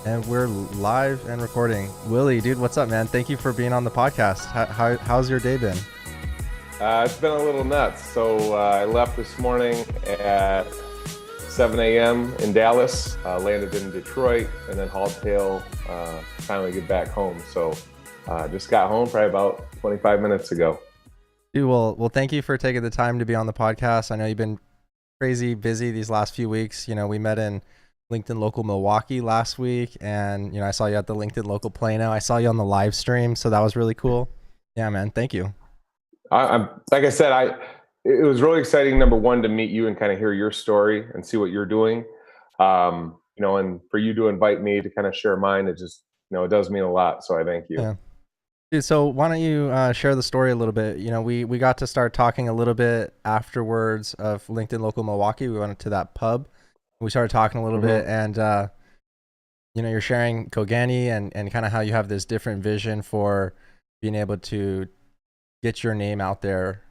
And we're live and recording. Willie, dude, what's up, man? Thank you for being on the podcast. How's your day been? It's been a little nuts. So I left this morning at 7 a.m. in Dallas, landed in Detroit, and then hauled tail finally get back home. So just got home probably about 25 minutes ago. Dude, well, thank you for taking the time to be on the podcast. I know you've been crazy busy these last few weeks. You know, we met in LinkedIn Local Milwaukee last week, and I saw you at the LinkedIn Local Plano. I saw you on the live stream, so that was really cool. Yeah, man, thank you. I'm like I said, it was really exciting. Number one, to meet you and kind of hear your story and see what you're doing. And for you to invite me to kind of share mine, it just it does mean a lot. So I thank you. Yeah. Dude, so why don't you share the story a little bit? We got to start talking a little bit afterwards of LinkedIn Local Milwaukee. We went to that pub. We started talking a little bit, and you're sharing Koganei and kind of how you have this different vision for being able to get your name out there,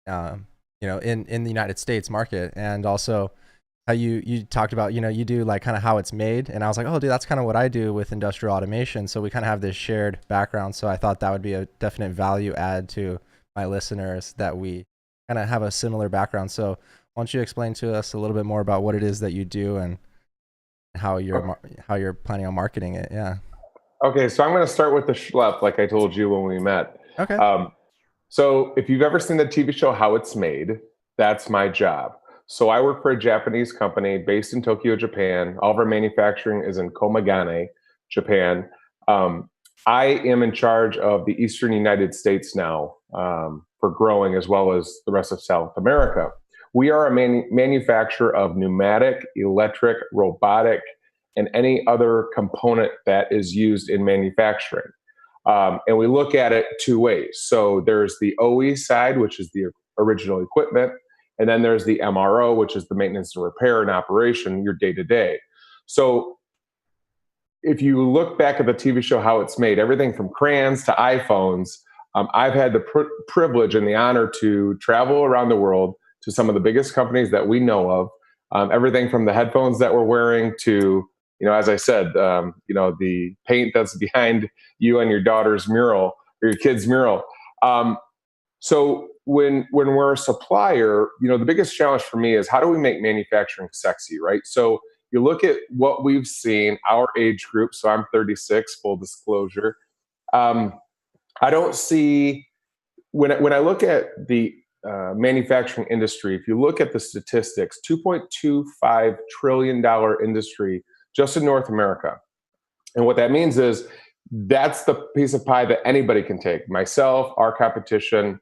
in the United States market, and also how you talked about, you do like kind of how it's made. And I was like, oh, dude, that's kind of what I do with industrial automation. So we kind of have this shared background. So I thought that would be a definite value add to my listeners, that we kind of have a similar background. So why don't you explain to us a little bit more about what it is that you do and how you're planning on marketing it? Yeah. Okay, so I'm going to start with the schlep, like I told you when we met. Okay. So if you've ever seen the TV show How It's Made, that's my job. So I work for a Japanese company based in Tokyo, Japan. All of our manufacturing is in Koganei, Japan. I am in charge of the Eastern United States now, for growing, as well as the rest of South America. We are a manufacturer of pneumatic, electric, robotic, and any other component that is used in manufacturing. And we look at it two ways. So there's the OE side, which is the original equipment. And then there's the MRO, which is the maintenance and repair and operation, your day to day. So if you look back at the TV show How It's Made, everything from crayons to iPhones, I've had the privilege and the honor to travel around the world to some of the biggest companies that we know of. Everything from the headphones that we're wearing to, as I said, the paint that's behind you and your daughter's mural or your kid's mural. So when we're a supplier, the biggest challenge for me is how do we make manufacturing sexy, right? So you look at what we've seen, our age group. So I'm 36, full disclosure. I don't see, when I look at the manufacturing industry, if you look at the statistics, $2.25 trillion industry just in North America. And what that means is that's the piece of pie that anybody can take. Myself, our competition,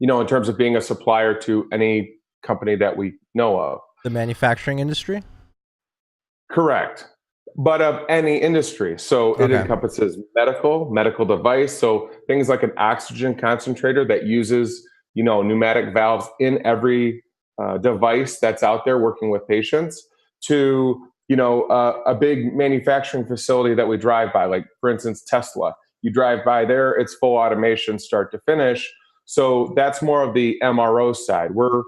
in terms of being a supplier to any company that we know of. The manufacturing industry? Correct. But of any industry. So it encompasses medical device. So things like an oxygen concentrator that uses, pneumatic valves in every device that's out there working with patients, to, a big manufacturing facility that we drive by, like for instance, Tesla. You drive by there, it's full automation, start to finish. So that's more of the MRO side. We're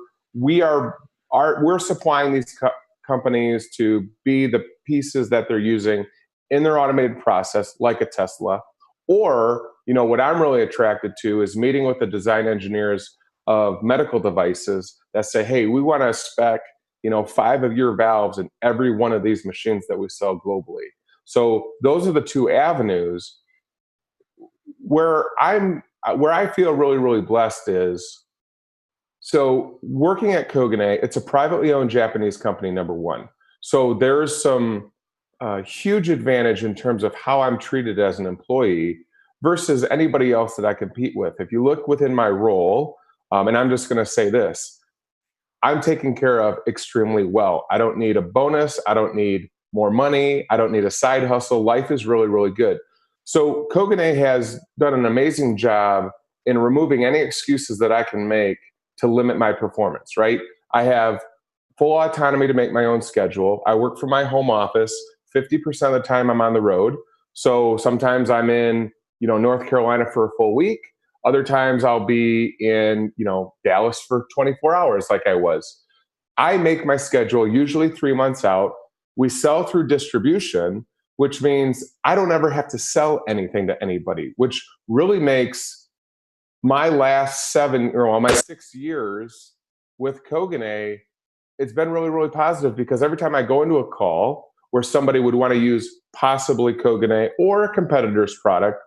supplying these companies to be the pieces that they're using in their automated process, like a Tesla. Or, what I'm really attracted to is meeting with the design engineers of medical devices that say, hey, we want to spec, 5 of your valves in every one of these machines that we sell globally. So those are the two avenues where I feel really, really blessed is, so working at Koganei, it's a privately owned Japanese company, number one. So there's some huge advantage in terms of how I'm treated as an employee versus anybody else that I compete with. If you look within my role, and I'm just going to say this, I'm taken care of extremely well. I don't need a bonus. I don't need more money. I don't need a side hustle. Life is really, really good. So Koganei has done an amazing job in removing any excuses that I can make to limit my performance, right? I have full autonomy to make my own schedule. I work from my home office. 50% of the time I'm on the road. So sometimes I'm in, North Carolina for a full week. Other times I'll be in, Dallas for 24 hours like I was. I make my schedule usually 3 months out. We sell through distribution, which means I don't ever have to sell anything to anybody, which really makes my last 6 years with Koganei, it's been really, really positive, because every time I go into a call where somebody would want to use possibly Koganei or a competitor's product,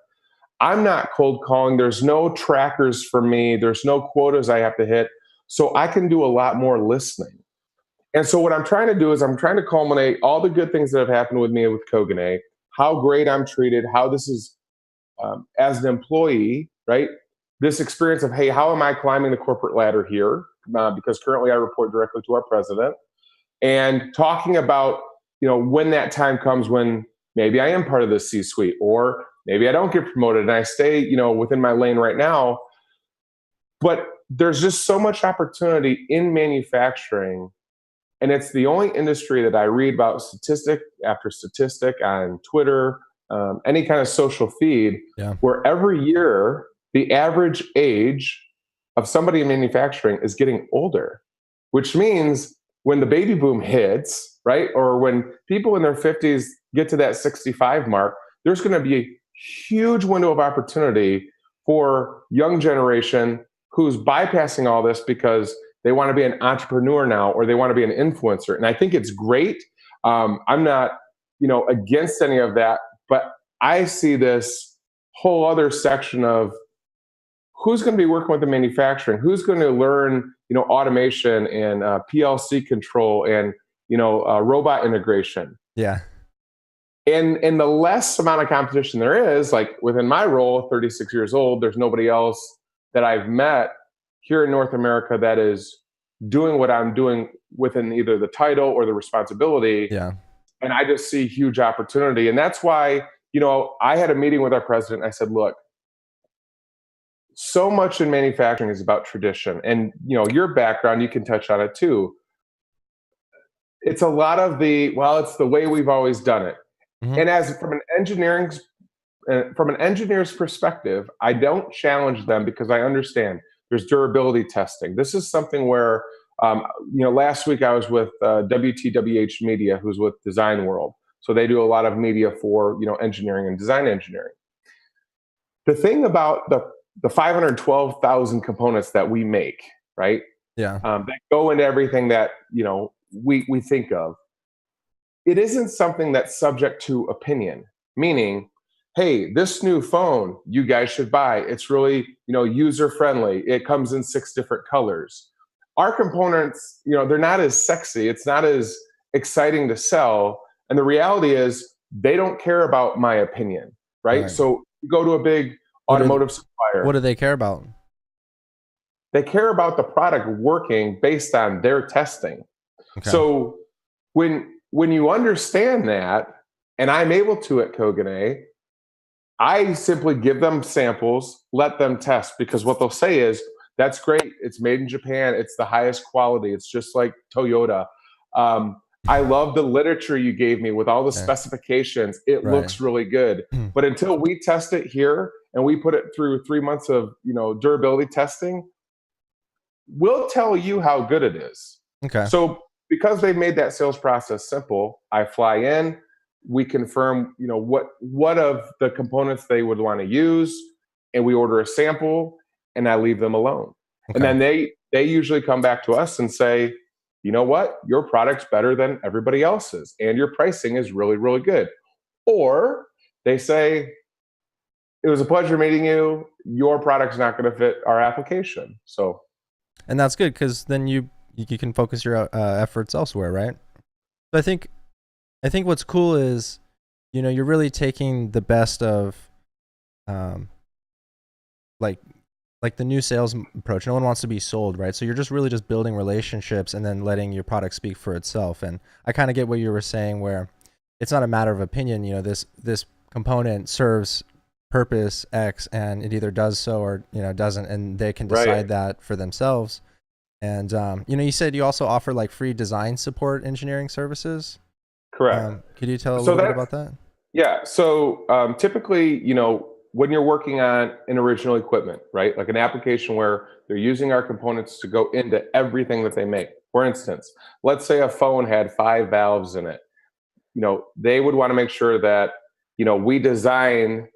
I'm not cold calling. There's no trackers for me. There's no quotas I have to hit. So I can do a lot more listening. And so what I'm trying to do is I'm trying to culminate all the good things that have happened with me with Koganei, how great I'm treated, how this is as an employee, right? This experience of, hey, how am I climbing the corporate ladder here? Because currently I report directly to our president, and talking about, when that time comes when maybe I am part of the C-suite, or maybe I don't get promoted and I stay, within my lane right now. But there's just so much opportunity in manufacturing. And it's the only industry that I read about statistic after statistic on Twitter, any kind of social feed, where every year the average age of somebody in manufacturing is getting older, which means when the baby boom hits, right, or when people in their 50s get to that 65 mark, there's going to be a huge window of opportunity for young generation who's bypassing all this because they want to be an entrepreneur now, or they want to be an influencer. And I think it's great. I'm not, against any of that, but I see this whole other section of who's going to be working with the manufacturing, who's going to learn, automation and PLC control and, robot integration. Yeah. And the less amount of competition there is, like within my role, 36 years old, there's nobody else that I've met here in North America that is doing what I'm doing within either the title or the responsibility. Yeah. And I just see huge opportunity. And that's why, I had a meeting with our president. I said, look, so much in manufacturing is about tradition. And, your background, you can touch on it too. It's a lot of it's the way we've always done it. Mm-hmm. And from an engineer's perspective, I don't challenge them, because I understand there's durability testing. This is something where, last week I was with WTWH Media, who's with Design World. So they do a lot of media for, engineering and design engineering. The thing about the 512,000 components that we make, right? Yeah. That go into everything that, we think of. It isn't something that's subject to opinion, meaning, hey, this new phone you guys should buy. It's really, user friendly. It comes in 6 different colors. Our components, they're not as sexy. It's not as exciting to sell. And the reality is they don't care about my opinion, right? So you go to a big automotive supplier. What do they care about? They care about the product working based on their testing. Okay. So when you understand that, and I'm able to at Koganei, I simply give them samples, let them test, because what they'll say is, that's great. It's made in Japan. It's the highest quality. It's just like Toyota. I love the literature you gave me with all the specifications. It looks really good. But until we test it here and we put it through 3 months of, durability testing, we'll tell you how good it is. Okay. So because they've made that sales process simple, I fly in, we confirm, what of the components they would want to use, and we order a sample, and I leave them alone. Okay. And then they usually come back to us and say, you know what, your product's better than everybody else's, and your pricing is really, really good. Or they say, it was a pleasure meeting you. Your product's not going to fit our application. So, and that's good, because then you can focus your efforts elsewhere, right? So I think what's cool is, you're really taking the best of, like the new sales approach. No one wants to be sold, right? So you're just really just building relationships and then letting your product speak for itself. And I kind of get what you were saying, where it's not a matter of opinion. This component serves purpose X, and it either does so or doesn't, and they can decide that for themselves. And you said you also offer like free design support engineering services. Correct. Could you tell a little bit about that? Yeah. So typically, when you're working on an original equipment, right? Like an application where they're using our components to go into everything that they make. For instance, let's say a phone had 5 valves in it. they would want to make sure that, we design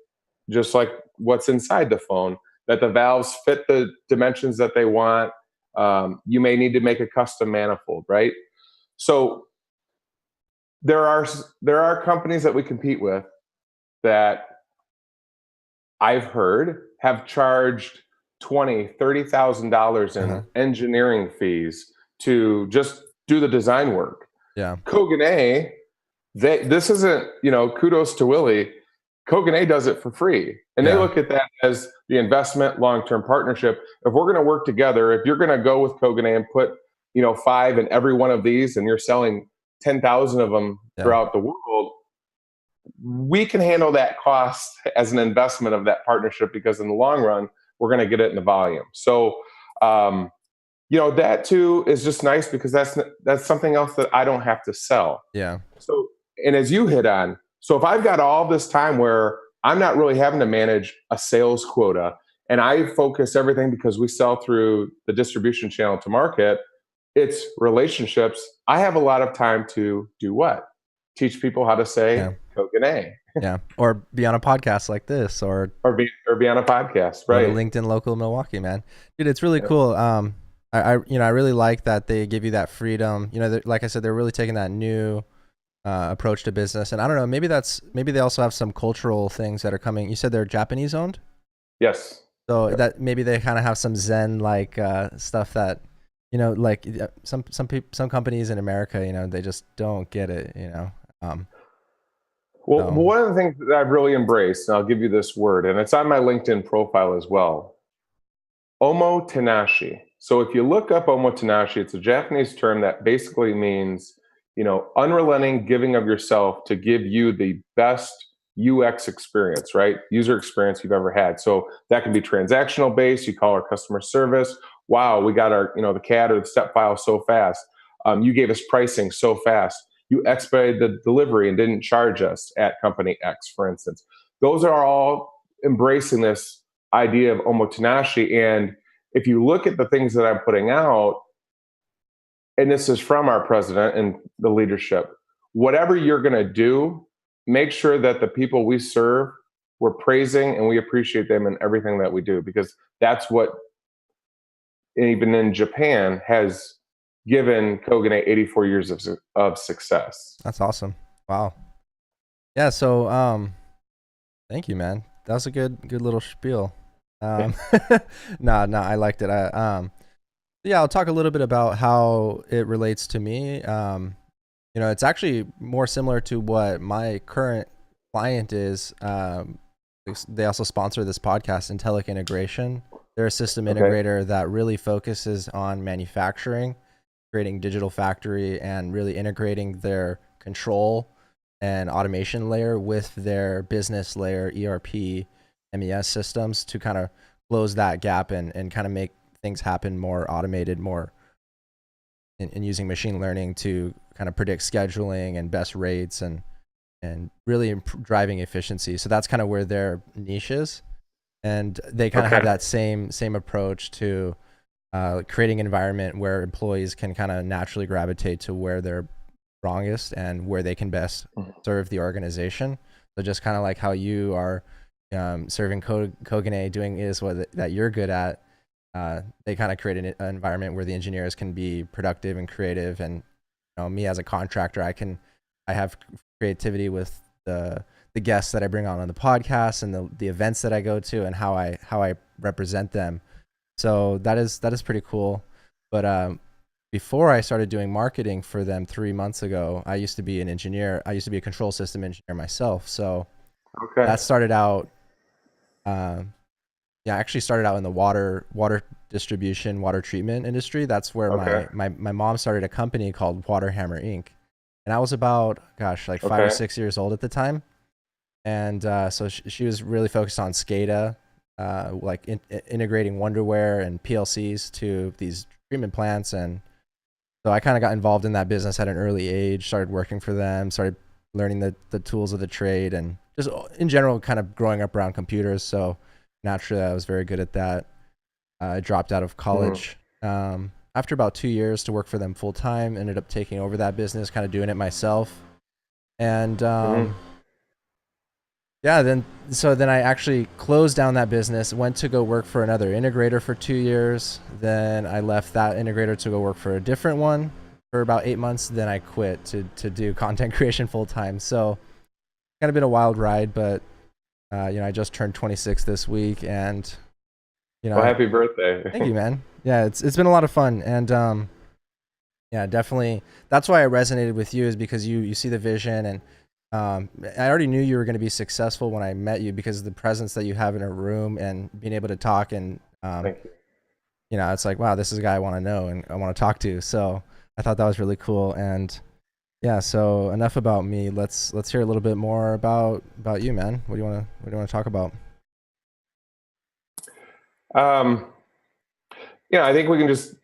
just like what's inside the phone, that the valves fit the dimensions that they want. You may need to make a custom manifold, right? So there are companies that we compete with that I've heard have charged $20,000-$30,000 in engineering fees to just do the design work. Yeah. Koganei, this isn't, kudos to Willie. Koganei does it for free. And they look at that as the investment, long-term partnership. If we're going to work together, if you're going to go with Koganei and put, 5 in every one of these, and you're selling 10,000 of them throughout the world, we can handle that cost as an investment of that partnership, because in the long run, we're going to get it in the volume. So, that too is just nice, because that's something else that I don't have to sell. Yeah. So, and as you hit on, so if I've got all this time where I'm not really having to manage a sales quota, and I focus everything, because we sell through the distribution channel to market, it's relationships. I have a lot of time to do what? Teach people how to say Koganei. Yeah. Or be on a podcast like this, or be on a podcast, right? LinkedIn Local Milwaukee, man. Dude, it's really cool. I really like that they give you that freedom. Like I said, they're really taking that new approach to business. And I don't know, maybe they also have some cultural things that are coming. You said they're Japanese owned? Yes. So that maybe they kind of have some Zen like stuff that, like some companies in America, they just don't get it, One of the things that I've really embraced, and I'll give you this word, and it's on my LinkedIn profile as well, omotenashi. So if you look up omotenashi, it's a Japanese term that basically means, unrelenting giving of yourself to give you the best UX experience, right? User experience you've ever had. So that can be transactional based. You call our customer service. Wow, we got our, the CAD or the step file so fast. You gave us pricing so fast. You expedited the delivery and didn't charge us at company X, for instance. Those are all embracing this idea of omotenashi. And if you look at the things that I'm putting out, and this is from our president and the leadership, whatever you're going to do, make sure that the people we serve, we're praising and we appreciate them in everything that we do, because that's what, even in Japan, has given Koganei 84 years of success. That's awesome. Wow. Yeah. So, thank you, man. That was a good little spiel. No, I liked it. Yeah, I'll talk a little bit about how it relates to me. It's actually more similar to what my current client is. They also sponsor this podcast, Intellic Integration. They're a system integrator that really focuses on manufacturing, creating digital factory, and really integrating their control and automation layer with their business layer, ERP, MES systems, to kind of close that gap and kind of make things happen more automated, more in using machine learning to kind of predict scheduling and best rates and really driving efficiency. So that's kind of where their niche is. And they kind of have that same approach to creating an environment where employees can kind of naturally gravitate to where they're strongest and where they can best serve the organization. So just kind of like how you are serving Koganei, doing is what that you're good at. They kind of create an environment where the engineers can be productive and creative. And me as a contractor, I have creativity with the guests that I bring on the podcast and the events that I go to and how I represent them. So that is pretty cool. But before I started doing marketing for them 3 months ago, I used to be an engineer. I used to be a control system engineer myself. So that started out. I actually started out in the water distribution, water treatment industry. That's where my mom started a company called Water Hammer Inc. And I was about, 5 or 6 years old at the time. And so she was really focused on SCADA, integrating Wonderware and PLCs to these treatment plants. And so I kind of got involved in that business at an early age, started working for them, started learning the tools of the trade, and just in general kind of growing up around computers. So naturally, I was very good at that. I dropped out of college after about 2 years to work for them full time. Ended up taking over that business, kind of doing it myself. And Mm-hmm. yeah, then I actually closed down that business, went to go work for another integrator for 2 years. Then I left that integrator to go work for a different one for about 8 months. Then I quit to do content creation full time. So kind of been a wild ride, but I just turned 26 this week, and Well, happy birthday. thank you, man. Yeah, it's been a lot of fun, and yeah, definitely. That's why I resonated with you, is because you see the vision, and I already knew you were going to be successful when I met you because of the presence that you have in a room and being able to talk, and Thank you. it's like, wow, this is a guy I want to know and I want to talk to. So I thought that was really cool, and yeah. So enough about me. Let's hear a little bit more about you, man. What do you want to talk about? I think we can just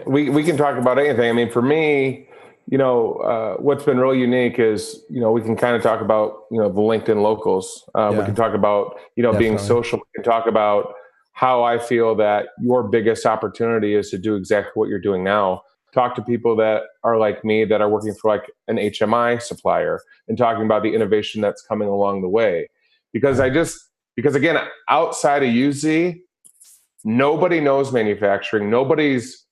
we can talk about anything. I mean, for me, what's been really unique is, we can kind of talk about, the LinkedIn locals. We Yeah, can talk about, being definitely. social. We can talk about how I feel that your biggest opportunity is to do exactly what you're doing now. Talk to people that are like me, that are working for like an HMI supplier, and talking about the innovation that's coming along the way. Because Yeah. because again, outside of UZ, nobody knows manufacturing. Nobody's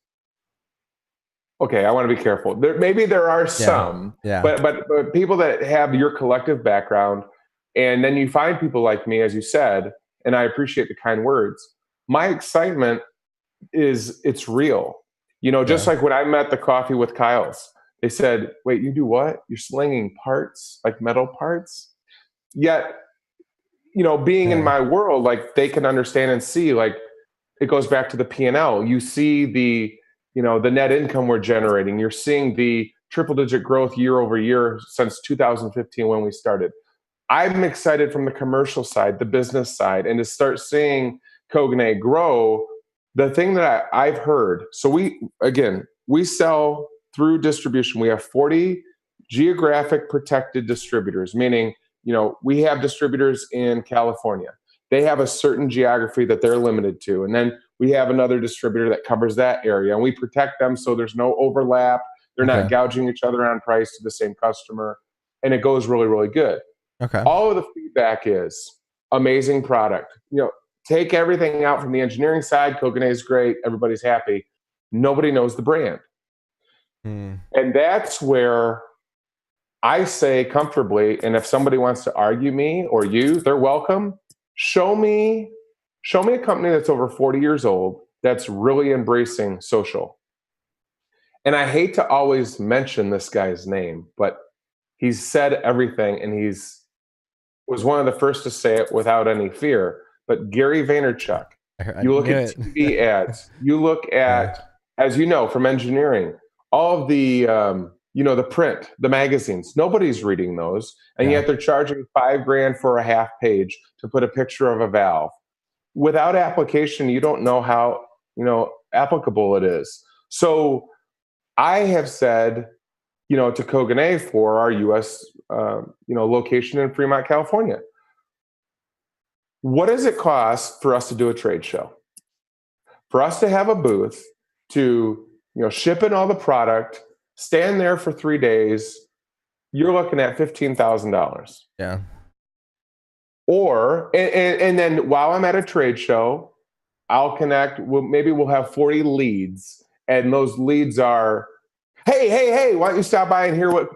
okay. I want to be careful. Maybe there are Yeah. some, Yeah. but people that have your collective background, and then you find people like me, as you said, and I appreciate the kind words. My excitement is, it's real. Just Yeah. like when I met the Coffee with Kyles, they said, "Wait, you do what? You're slinging parts, like metal parts?" Yet, being in Yeah. my world, like, they can understand and see, like, it goes back to the P&L. You see the net income we're generating. You're seeing the triple digit growth year over year since 2015 when we started. I'm excited from the commercial side, the business side, and to start seeing Koganei grow. The thing that I've heard, so we sell through distribution. We have 40 geographic protected distributors, meaning, we have distributors in California. They have a certain geography that they're limited to. And then we have another distributor that covers that area, and we protect them so there's no overlap. They're not Okay. gouging each other on price to the same customer. And it goes really, really good. Okay. All of the feedback is amazing product. Take everything out from the engineering side. Koganei is great. Everybody's happy. Nobody knows the brand. Hmm. And that's where I say comfortably, and if somebody wants to argue me or you, they're welcome. Show me, show me a company that's over 40 years old that's really embracing social. And I hate to always mention this guy's name, but he's said everything, and he's was one of the first to say it without any fear. But Gary Vaynerchuk, I you look knew at it. TV ads, you look Yeah. at, as you know from engineering, all of the the print, the magazines. Nobody's reading those, and Yeah. yet they're charging $5,000 for a half page to put a picture of a valve. Without application, you don't know how applicable it is. So I have said, to Koganei for our U.S. Location in Fremont, California. What does it cost for us to do a trade show? For us to have a booth, to ship in all the product, stand there for 3 days, you're looking at $15,000. Yeah. Or and then while I'm at a trade show, I'll connect. Maybe we'll have 40 leads, and those leads are, hey, why don't you stop by and hear what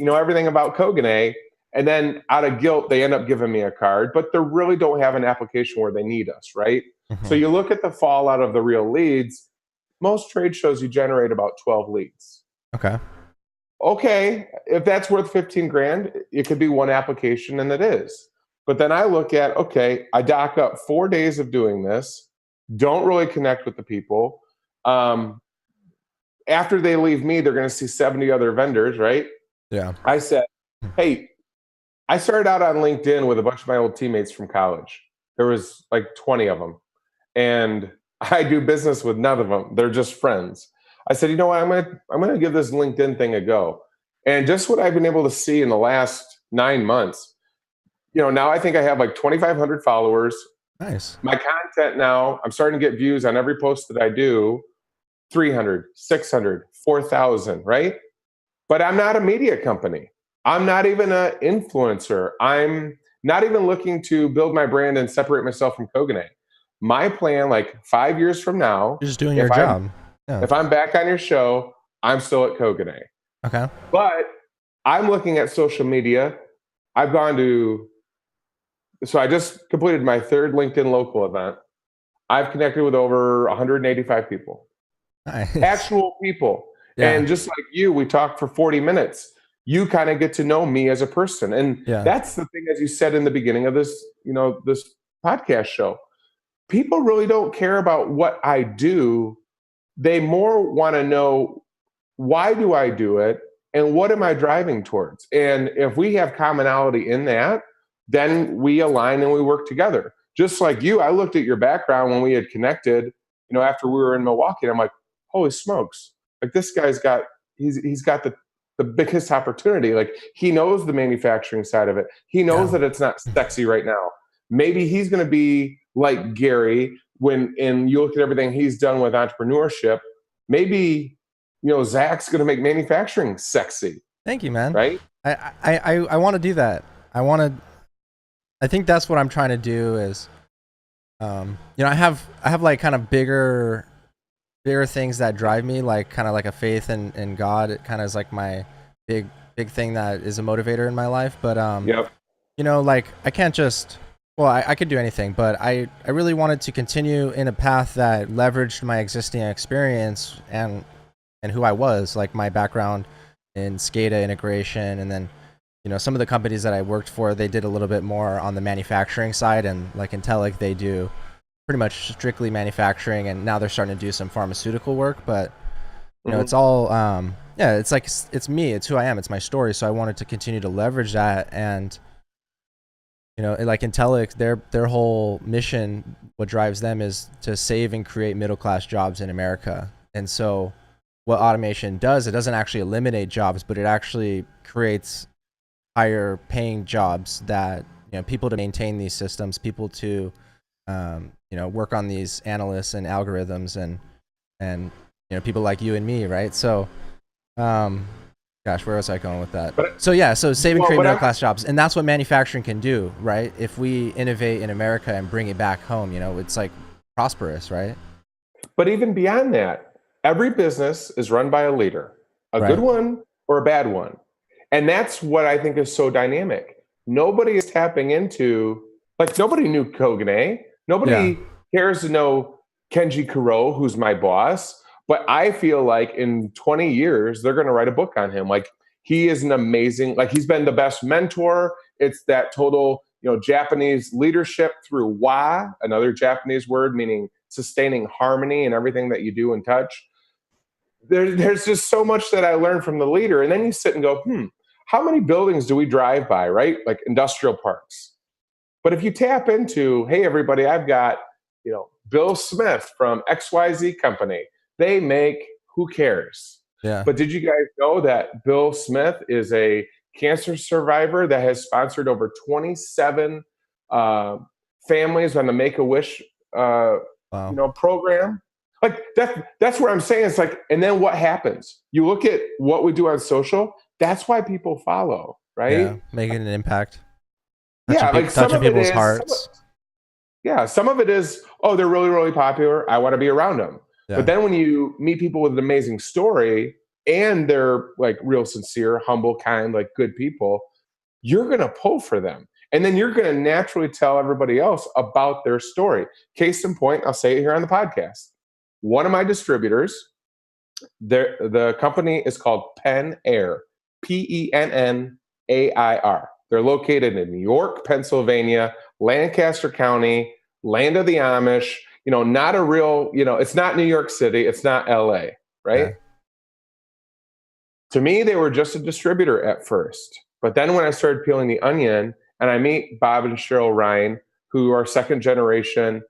everything about Koganei? And then out of guilt, they end up giving me a card, but they really don't have an application where they need us, right? So Hmm. you look at the fallout of the real leads. Most trade shows, you generate about 12 leads. Okay. Okay, if that's worth 15 grand, it could be one application, and it is. But then I look at, okay, I dock up 4 days of doing this, don't really connect with the people. After they leave me, they're going to see 70 other vendors, right? Yeah. I said, hey, I started out on LinkedIn with a bunch of my old teammates from college. There was like 20 of them. And I do business with none of them. They're just friends. I said, you know what? I'm gonna give this LinkedIn thing a go. And just what I've been able to see in the last 9 months, now I think I have like 2,500 followers. Nice. My content now, I'm starting to get views on every post that I do, 300, 600, 4,000, right? But I'm not a media company. I'm not even an influencer. I'm not even looking to build my brand and separate myself from Koganei. My plan, like 5 years from now, You're just doing your if I'm job. Yeah. if I'm back on your show, I'm still at Koganei. Okay. But I'm looking at social media. I've gone to so I just completed my third LinkedIn local event. I've connected with over 185 people, Nice. actual people. Yeah. And just like you, we talked for 40 minutes. You kind of get to know me as a person. And Yeah. that's the thing, as you said in the beginning of this, this podcast show. People really don't care about what I do. They more want to know, why do I do it? And what am I driving towards? And if we have commonality in that, then we align and we work together. Just like you, I looked at your background when we had connected, after we were in Milwaukee, and I'm like, holy smokes. Like this guy's got he's got the biggest opportunity. Like he knows the manufacturing side of it. He knows that it's not sexy right now. Maybe he's gonna be like Gary and you look at everything he's done with entrepreneurship. Maybe Zach's going to make manufacturing sexy. Thank you, man. Right? I want to do that. I think that's what I'm trying to do is, I have like kind of bigger things that drive me, like kind of like a faith in God. It kind of is like my big thing that is a motivator in my life. But, Yep. like I can't just, well, I could do anything, but I really wanted to continue in a path that leveraged my existing experience and who I was, like my background in SCADA integration. And then, some of the companies that I worked for, they did a little bit more on the manufacturing side, and like Intellic, they do pretty much strictly manufacturing, and now they're starting to do some pharmaceutical work. But, it's all, it's like, it's me, it's who I am, it's my story. So I wanted to continue to leverage that. And, like Intellic, their whole mission, what drives them is to save and create middle-class jobs in America. And so what automation does, it doesn't actually eliminate jobs, but it actually creates higher paying jobs that, people to maintain these systems, people to, work on these analysts and algorithms and, people like you and me. Right. So, gosh, where was I going with that? So save and create middle-class jobs. And that's what manufacturing can do, right? If we innovate in America and bring it back home, it's like prosperous, right? But even beyond that, every business is run by a leader, a good one or a bad one. And that's what I think is so dynamic. Nobody is tapping into, like nobody knew Koganei. Nobody cares to know Kenji Kuro, who's my boss. But I feel like in 20 years, they're going to write a book on him. Like he is an amazing, like he's been the best mentor. It's that total, Japanese leadership through wa, another Japanese word meaning sustaining harmony and everything that you do and touch. There's just so much that I learned from the leader. And then you sit and go, how many buildings do we drive by, right? Like industrial parks. But if you tap into, hey, everybody, I've got, Bill Smith from XYZ company. They make, who cares? Yeah. But did you guys know that Bill Smith is a cancer survivor that has sponsored over 27 families on the Make-A-Wish program? Like that's where I'm saying it's like, and then what happens? You look at what we do on social. That's why people follow, right? Yeah, making an impact. Touching people's hearts. Some of it is, oh, they're really, really popular. I want to be around them. Yeah. But then when you meet people with an amazing story and they're like real sincere, humble, kind, like good people, you're going to pull for them. And then you're going to naturally tell everybody else about their story. Case in point, I'll say it here on the podcast. One of my distributors, the company is called Penn Air, Pennair. They're located in New York, Pennsylvania, Lancaster County, land of the Amish. Not a real, it's not New York City, it's not LA, right? Yeah. To me, they were just a distributor at first. But then when I started peeling the onion and I meet Bob and Cheryl Ryan, who are second generation,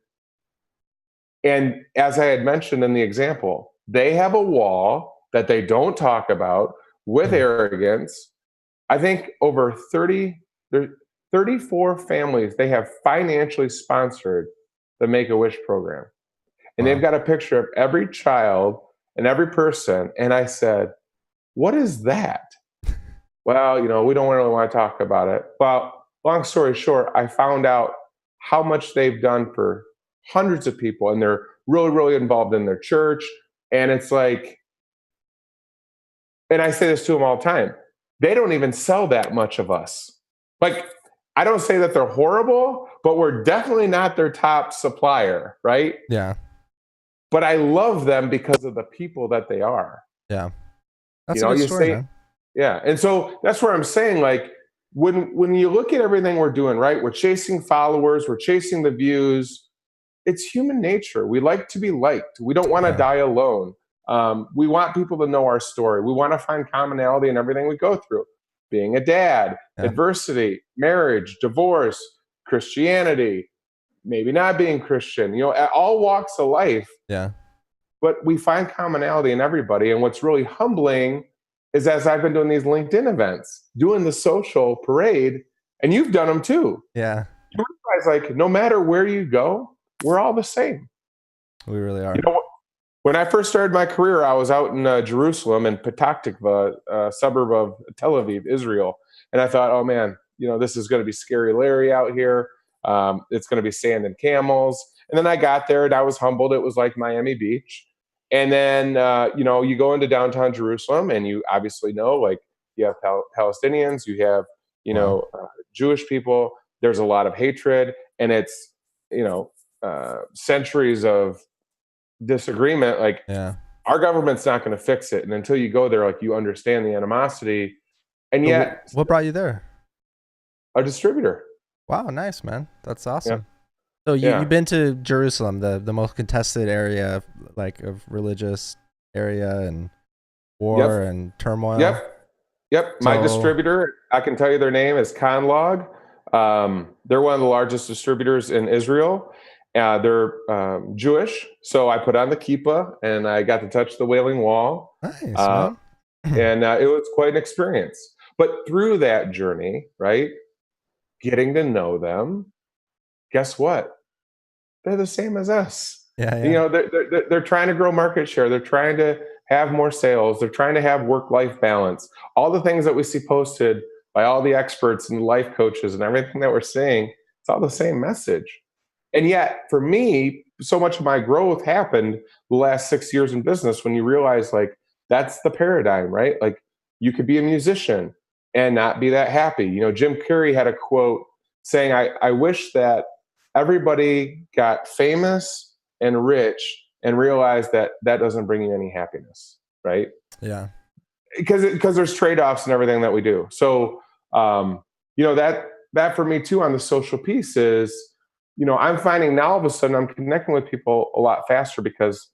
and as I had mentioned in the example, they have a wall that they don't talk about with arrogance. I think over 34 families they have financially sponsored the Make-A-Wish program. And they've got a picture of every child and every person. And I said, what is that? well, we don't really want to talk about it. Well, long story short, I found out how much they've done for hundreds of people, and they're really, really involved in their church. And it's like, and I say this to them all the time, they don't even sell that much of us. Like, I don't say that they're horrible, but we're definitely not their top supplier, right? Yeah. But I love them because of the people that they are. Yeah. That's a good You story, say, man. yeah. And so that's where I'm saying, like, when you look at everything we're doing, right? We're chasing followers, we're chasing the views. It's human nature. We like to be liked. We don't want to Yeah. die alone. We want people to know our story. We want to find commonality in everything we go through. Being a dad, Yeah. adversity, marriage, divorce, Christianity, maybe not being Christian, at all walks of life. Yeah. But we find commonality in everybody. And what's really humbling is, as I've been doing these LinkedIn events, doing the social parade, and you've done them too. Yeah. You realize, like, no matter where you go, we're all the same. We really are. When I first started my career, I was out in Jerusalem, in Petah Tikva, a suburb of Tel Aviv, Israel. And I thought, oh man, this is going to be scary Larry out here. It's going to be sand and camels. And then I got there and I was humbled. It was like Miami Beach. And then, you go into downtown Jerusalem, and you obviously know, like, you have Palestinians, you have, Jewish people. There's a lot of hatred, and it's, centuries of disagreement. Like, Yeah. our government's not going to fix it. And until you go there, like, you understand the animosity. And yet, what brought you there? a distributor. Wow, nice, man. That's awesome. Yeah. So you've been to Jerusalem, the most contested area, like, of religious area and war and turmoil. Yep. My distributor, I can tell you their name, is Conlog. They're one of the largest distributors in Israel. They're Jewish, so I put on the kippah and I got to touch the Wailing Wall. Nice, man. And it was quite an experience. But through that journey, right, getting to know them, guess what? They're the same as us. Yeah. They're trying to grow market share. They're trying to have more sales. They're trying to have work-life balance. All the things that we see posted by all the experts and life coaches and everything that we're seeing, it's all the same message. And yet, for me, so much of my growth happened the last 6 years in business, when you realize, like, that's the paradigm, right? Like, you could be a musician and not be that happy. Jim Carrey had a quote saying, I wish that everybody got famous and rich and realized that doesn't bring you any happiness, right? Yeah. Because there's trade-offs in everything that we do. So, that for me too, on the social piece is, I'm finding now all of a sudden I'm connecting with people a lot faster, because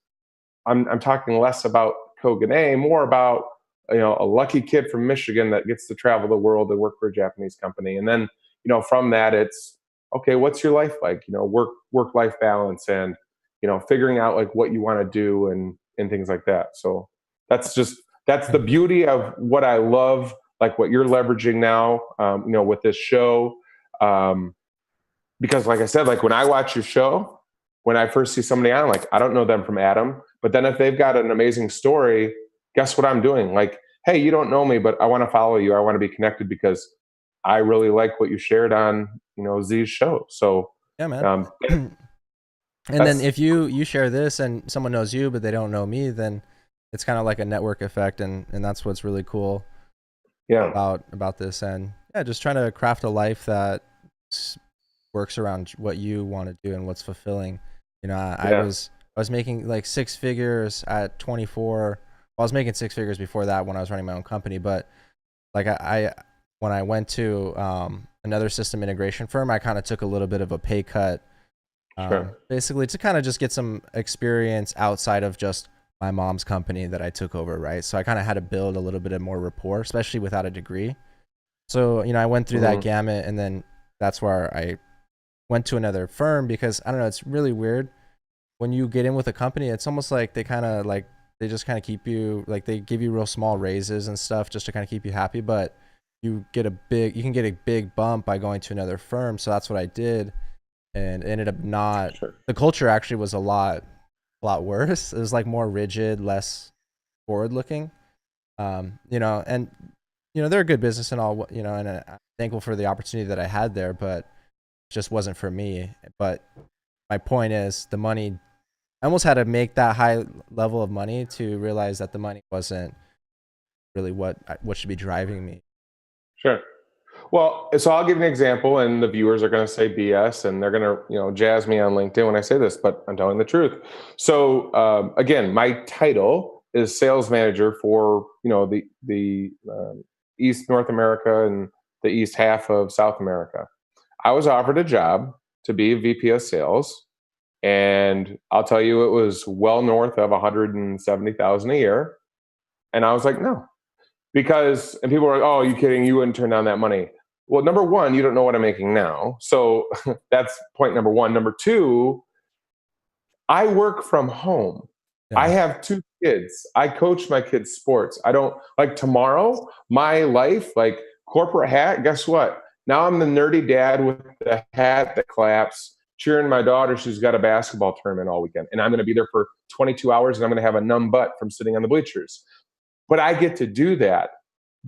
I'm talking less about Koganei, more about, a lucky kid from Michigan that gets to travel the world and work for a Japanese company. And then, from that, it's, okay, what's your life like? Work-life balance, and, figuring out, like, what you want to do and things like that. So that's the beauty of what I love, like what you're leveraging now, with this show. Because, like I said, like, when I watch your show, when I first see somebody on, like, I don't know them from Adam, but then if they've got an amazing story, guess what I'm doing? Like, hey, you don't know me, but I want to follow you. I want to be connected because I really like what you shared on, Z's show. So yeah, man. And then if you share this and someone knows you, but they don't know me, then it's kind of like a network effect. And that's what's really cool about this. And yeah, just trying to craft a life that works around what you want to do and what's fulfilling. I was making like 6 figures at 24. Well, I was making 6 figures before that when I was running my own company, but like when I went to another system integration firm, I kind of took a little bit of a pay cut, basically to kind of just get some experience outside of just my mom's company that I took over, right? So I kind of had to build a little bit of more rapport, especially without a degree. So, I went through that gamut, and then that's where I went to another firm, because I don't know, it's really weird. When you get in with a company, it's almost like they just kind of keep you, like, they give you real small raises and stuff just to kind of keep you happy, but you can get a big bump by going to another firm. So that's what I did, and ended up the culture actually was a lot worse. It was like more rigid, less forward looking, and they're a good business and all, and I'm thankful for the opportunity that I had there, but it just wasn't for me. But my point is the money, I almost had to make that high level of money to realize that the money wasn't really what should be driving me. Sure. Well, so I'll give you an example, and the viewers are going to say BS, and they're going to, jazz me on LinkedIn when I say this, but I'm telling the truth. So, again, my title is sales manager for, the East North America and the East half of South America. I was offered a job to be a VP of sales, and I'll tell you, it was well north of 170,000 a year, and I was like, no, and people were like, oh, are you kidding? You wouldn't turn down that money. Well, number one, you don't know what I'm making now. So that's point number one. Number two, I work from home. Yeah. I have 2 kids. I coach my kids' sports. I don't like tomorrow, my life, like corporate hat, guess what? Now I'm the nerdy dad with the hat that claps, cheering my daughter. She's got a basketball tournament all weekend. And I'm going to be there for 22 hours and I'm going to have a numb butt from sitting on the bleachers. But I get to do that.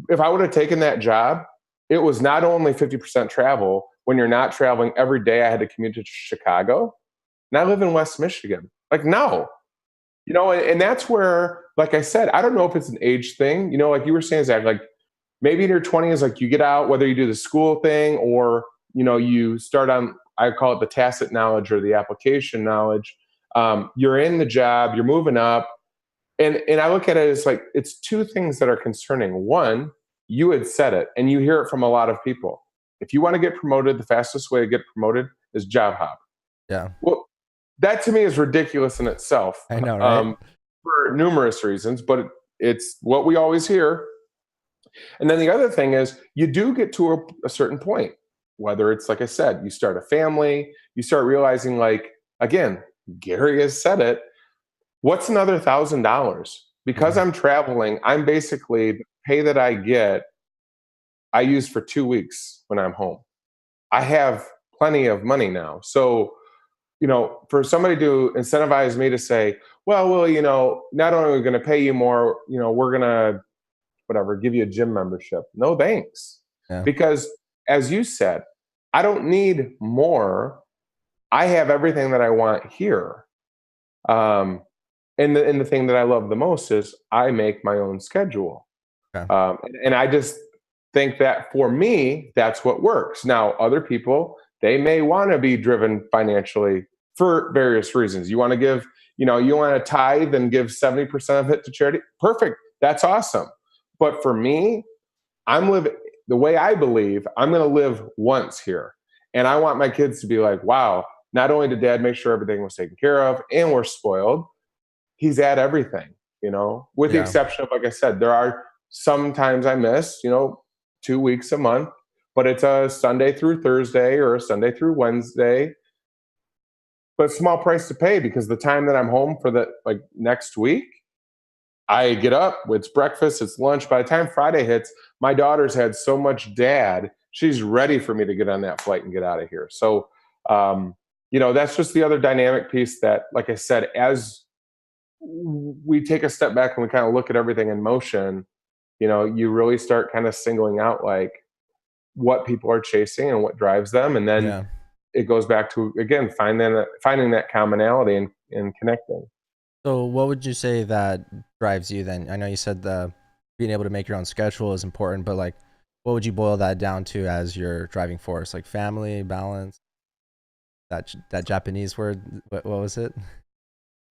If I would have taken that job, it was not only 50% travel. When you're not traveling every day, I had to commute to Chicago. And I live in West Michigan. Like, no. And that's where, like I said, I don't know if it's an age thing. Like you were saying, Zach, like maybe in your 20s, like you get out, whether you do the school thing or, you start on, I call it the tacit knowledge or the application knowledge. You're in the job, you're moving up. And I look at it as like, it's 2 things that are concerning. One, you had said it, and you hear it from a lot of people. If you want to get promoted, the fastest way to get promoted is job hop. Yeah. Well, that to me is ridiculous in itself. I know, right? For numerous reasons, but it's what we always hear. And then the other thing is you do get to a certain point, whether it's, like I said, you start a family, you start realizing, like, again, Gary has said it, what's another $1,000? Because I'm traveling, I'm basically, the pay that I get, I use for 2 weeks when I'm home. I have plenty of money now. So, for somebody to incentivize me to say, well, not only are we going to pay you more, we're going to, whatever, give you a gym membership. No, thanks. Yeah. Because as you said, I don't need more. I have everything that I want here. And the thing that I love the most is I make my own schedule. Okay. And I just think that for me, that's what works. Now, other people, they may want to be driven financially for various reasons. You want to give, you want to tithe and give 70% of it to charity. Perfect. That's awesome. But for me, I'm living the way I believe I'm going to live once here. And I want my kids to be like, wow, not only did dad make sure everything was taken care of and we're spoiled, he's at everything, with the exception of, like I said, there are sometimes I miss, 2 weeks a month, but it's a Sunday through Thursday or a Sunday through Wednesday. But small price to pay because the time that I'm home for the next week, I get up, it's breakfast, it's lunch. By the time Friday hits, my daughter's had so much dad, she's ready for me to get on that flight and get out of here. So, that's just the other dynamic piece that, like I said, as we take a step back and we kind of look at everything in motion, you really start kind of singling out like what people are chasing and what drives them. And then it goes back to, again, finding that commonality and connecting. So what would you say that drives you then? I know you said the being able to make your own schedule is important, but like, what would you boil that down to as your driving force? Like family, balance, that Japanese word, what was it?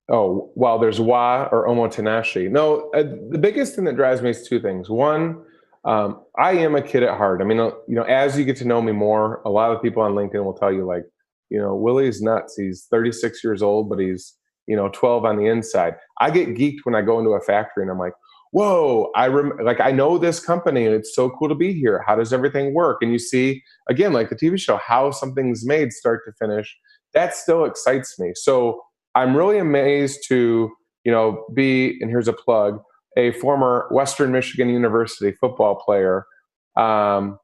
Oh, well, there's wa or omotenashi. No, the biggest thing that drives me is 2 things. One, I am a kid at heart. I mean, as you get to know me more, a lot of people on LinkedIn will tell you, like, Willie's nuts. He's 36 years old, but he's, 12 on the inside. I get geeked when I go into a factory and I'm like, whoa, I know this company and it's so cool to be here. How does everything work? And you see, again, like the TV show, how something's made start to finish. That still excites me. So I'm really amazed to, be, and here's a plug, a former Western Michigan University football player, and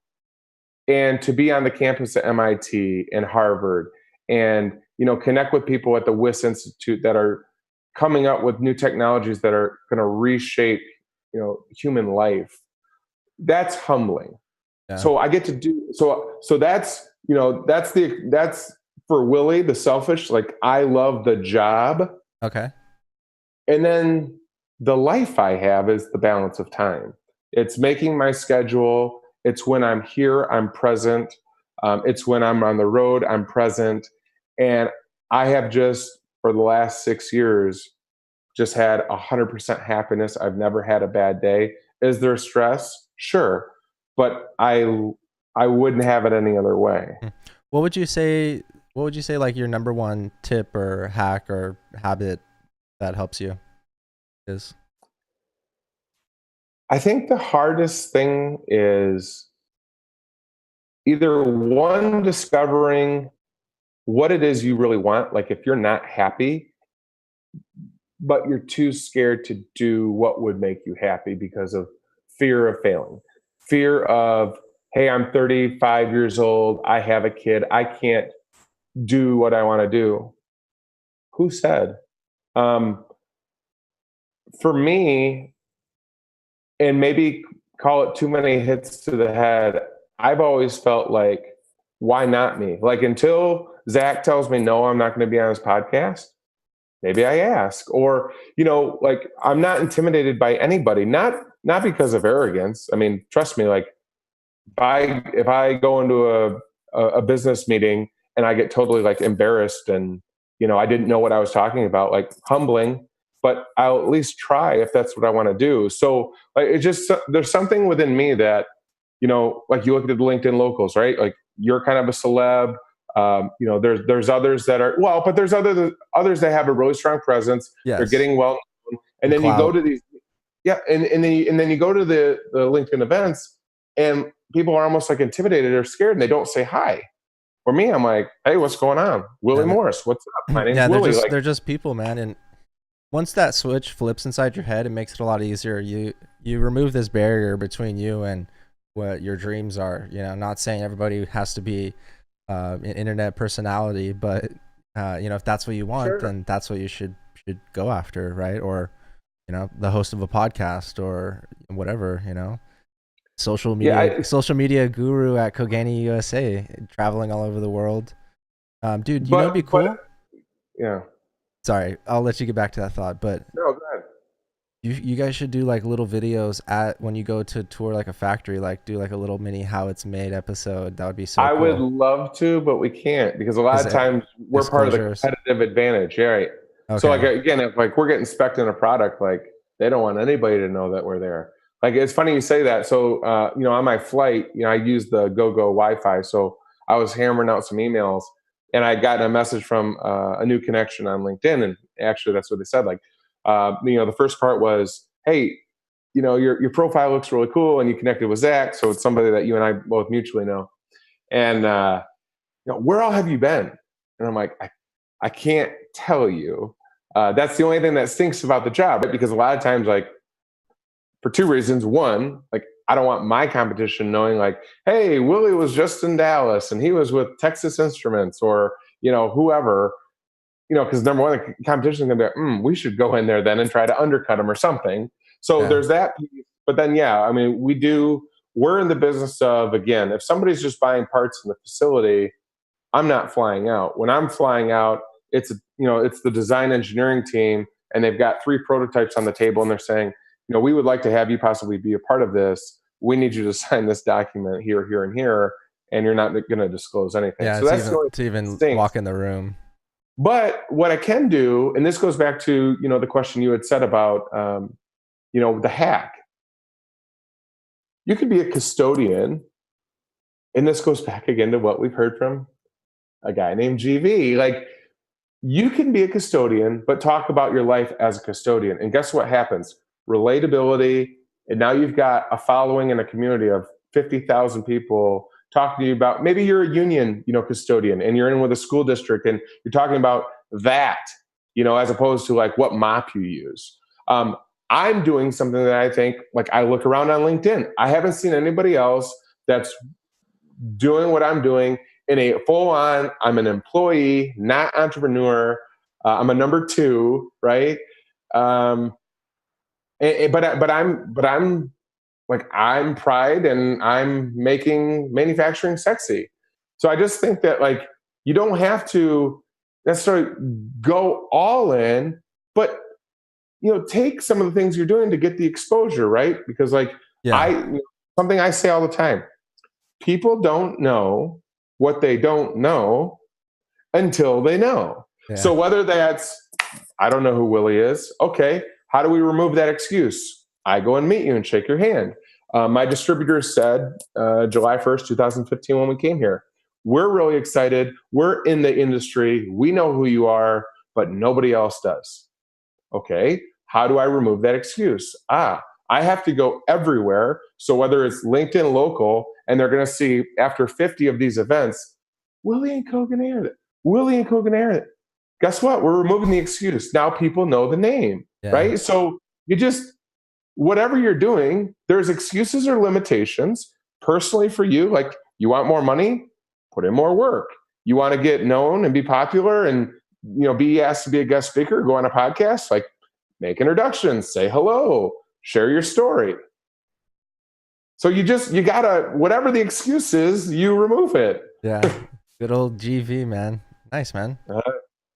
to be on the campus at MIT and Harvard and, connect with people at the WIS Institute that are coming up with new technologies that are going to reshape, human life. that's humbling. Yeah. So I get to do so that's that's for Willie, the selfish, like I love the job. Okay. And then the life I have is the balance of time. It's making my schedule. It's when I'm here, I'm present. It's when I'm on the road, I'm present. And I have just, for the last 6 years, just had 100% happiness. I've never had a bad day. Is there stress? Sure. But I wouldn't have it any other way. Hmm. What would you say? What would you say like your number one tip or hack or habit that helps you is? I think the hardest thing is either one, discovering what it is you really want. Like if you're not happy, but you're too scared to do what would make you happy because of fear of failing, fear of, hey, I'm 35 years old, I have a kid, I can't do what I want to do. Who said? Um, for me, and maybe call it too many hits to the head, I've always felt like, why not me? Like until Zach tells me, no, I'm not going to be on his podcast, maybe I ask. Or, like I'm not intimidated by anybody, not because of arrogance. I mean, trust me, like if I go into a business meeting and I get totally like embarrassed and I didn't know what I was talking about, like humbling, but I'll at least try if that's what I want to do. So like it just there's something within me that like you look at the LinkedIn locals, right? Like you're kind of a celeb. There's others that are well, but there's others that have a really strong presence. They're Yes. getting well known, and And then you go clout. to these, yeah, and then you go to the LinkedIn events, and people are almost like intimidated or scared, and they don't say hi. For me, I'm like, hey, what's going on? Willie Yeah. Morris, what's up? My name's Yeah. Willie. Like, They're just people, man. And once that switch flips inside your head, it makes it a lot easier. You remove this barrier between you and what your dreams are. Not saying everybody has to be an internet personality, but if that's what you want, sure. then that's what you should go after, right? Or the host of a podcast or whatever. Social media Yeah, social media guru at Koganei USA, traveling all over the world. Dude, it'd be but cool. yeah, Sorry, I'll let you get back to that thought, but no, go ahead. you guys should do like little videos at when you go to tour like a factory, like do like a little mini how it's made episode. That would be so I would cool. love to, but we can't because a lot Is of it times we're part of the disclosures? competitive advantage. Yeah, right. So like Okay. again, if like we're getting spec'd in a product, like they don't want anybody to know that we're there. Like it's funny you say that. So on my flight, I use the GoGo Wi-Fi. So I was hammering out some emails, and I got a message from a new connection on LinkedIn, and actually that's what they said. Like, the first part was, hey, your profile looks really cool, and you connected with Zach, so it's somebody that you and I both mutually know. And where all have you been? And I'm like, I can't tell you. That's the only thing that stinks about the job, right? Because a lot of times, like, for two reasons. One, like, I don't want my competition knowing, like, hey, Willie was just in Dallas and he was with Texas Instruments or, whoever, because number one, the competition is going to be like, we should go in there then and try to undercut them or something. So Yeah. there's that piece. But then, yeah, I mean, we're in the business of, again, if somebody's just buying parts in the facility, I'm not flying out. When I'm flying out, it's the design engineering team, and they've got 3 prototypes on the table, and they're saying, we would like to have you possibly be a part of this. We need you to sign this document here, here, and here, and you're not going to disclose anything. Yeah, So that's the only to even thing. walk in the room. But what I can do, and this goes back to the question you had said about the hack. You could be a custodian, and this goes back again to what we've heard from a guy named GV. Like, you can be a custodian, but talk about your life as a custodian. And guess what happens? Relatability. And now you've got a following and a community of 50,000 people talking to you about, maybe you're a union, custodian, and you're in with a school district and you're talking about that, as opposed to like what mop you use. I'm doing something that I think, like, I look around on LinkedIn. I haven't seen anybody else that's doing what I'm doing in a full on, I'm an employee, not entrepreneur. I'm a number 2, right? But I'm like I'm Pride and I'm making manufacturing sexy. So I just think that like you don't have to necessarily go all in, but take some of the things you're doing to get the exposure, right? Because like Yeah. I something I say all the time, people don't know what they don't know until they know. Yeah. So whether that's, I don't know who Willie is, okay, how do we remove that excuse? I go and meet you and shake your hand. My distributor said July 1st, 2015, when we came here, we're really excited. We're in the industry. We know who you are, but nobody else does. Okay, how do I remove that excuse? I have to go everywhere. So whether it's LinkedIn local, and they're going to see after 50 of these events, Willie and Koganei are there. Willie and Koganei are there. Guess what? We're removing the excuse. Now people know the name, Yeah. right? So you just, whatever you're doing, there's excuses or limitations. Personally for you, like you want more money, put in more work. You want to get known and be popular and be asked to be a guest speaker, go on a podcast, like make introductions, say hello, share your story. So you gotta, whatever the excuse is, you remove it. Yeah. Good old GV, man. Nice, man.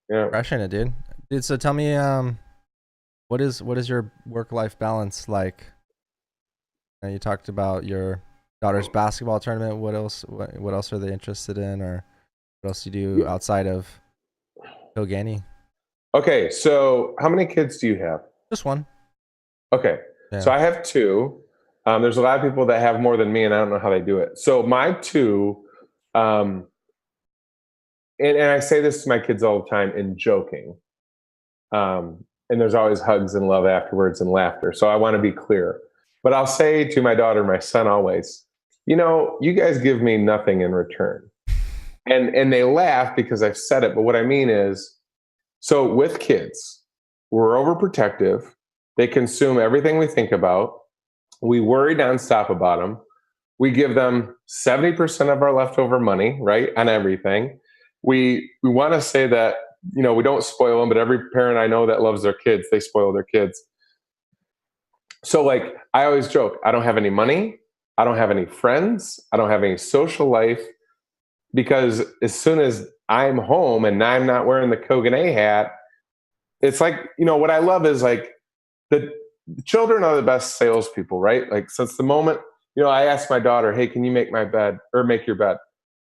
Yeah. Crushing it, dude. So tell me, what is your work-life balance like? You talked about your daughter's basketball tournament. What else are they interested in, or what else do you do outside of Koganei? Okay, so how many kids do you have? Just one. Okay, Yeah. So I have two. There's a lot of people that have more than me, and I don't know how they do it. So my two, and I say this to my kids all the time in joking, and there's always hugs and love afterwards and laughter. So I want to be clear. But I'll say to my daughter, my son always, you guys give me nothing in return. And they laugh because I've said it. But what I mean is, so with kids, we're overprotective. They consume everything we think about. We worry nonstop about them. We give them 70% of our leftover money, right, on everything. We want to say that, we don't spoil them, but every parent I know that loves their kids, they spoil their kids. So like I always joke, I don't have any money. I don't have any friends. I don't have any social life, because as soon as I'm home and I'm not wearing the Koganei hat, it's like, what I love is like the children are the best salespeople, right? Like since the moment, I asked my daughter, hey, can you make my bed or make your bed?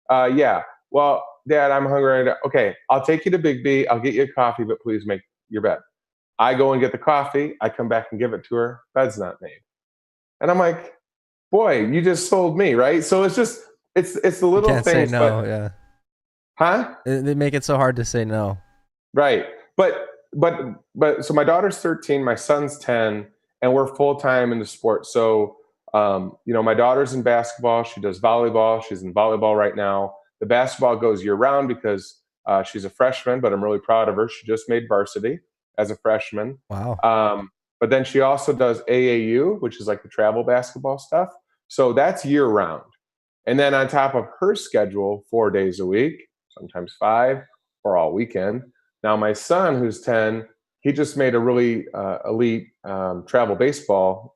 Yeah. Well, Dad, I'm hungry. Okay, I'll take you to Big B. I'll get you a coffee, but please make your bed. I go and get the coffee. I come back and give it to her. Bed's not made. And I'm like, boy, you just sold me, right? So it's just, it's the little you can't things. Say no, but, yeah. Huh? They make it so hard to say no. Right. But so my daughter's 13, my son's 10, and we're full time in the sport. So, my daughter's in basketball. She does volleyball. She's in volleyball right now. The basketball goes year round because she's a freshman, but I'm really proud of her. She just made varsity as a freshman. Wow. But then she also does AAU, which is like the travel basketball stuff. So that's year round. And then on top of her schedule, 4 days a week, sometimes 5, or all weekend. Now my son, who's 10, he just made a really elite travel baseball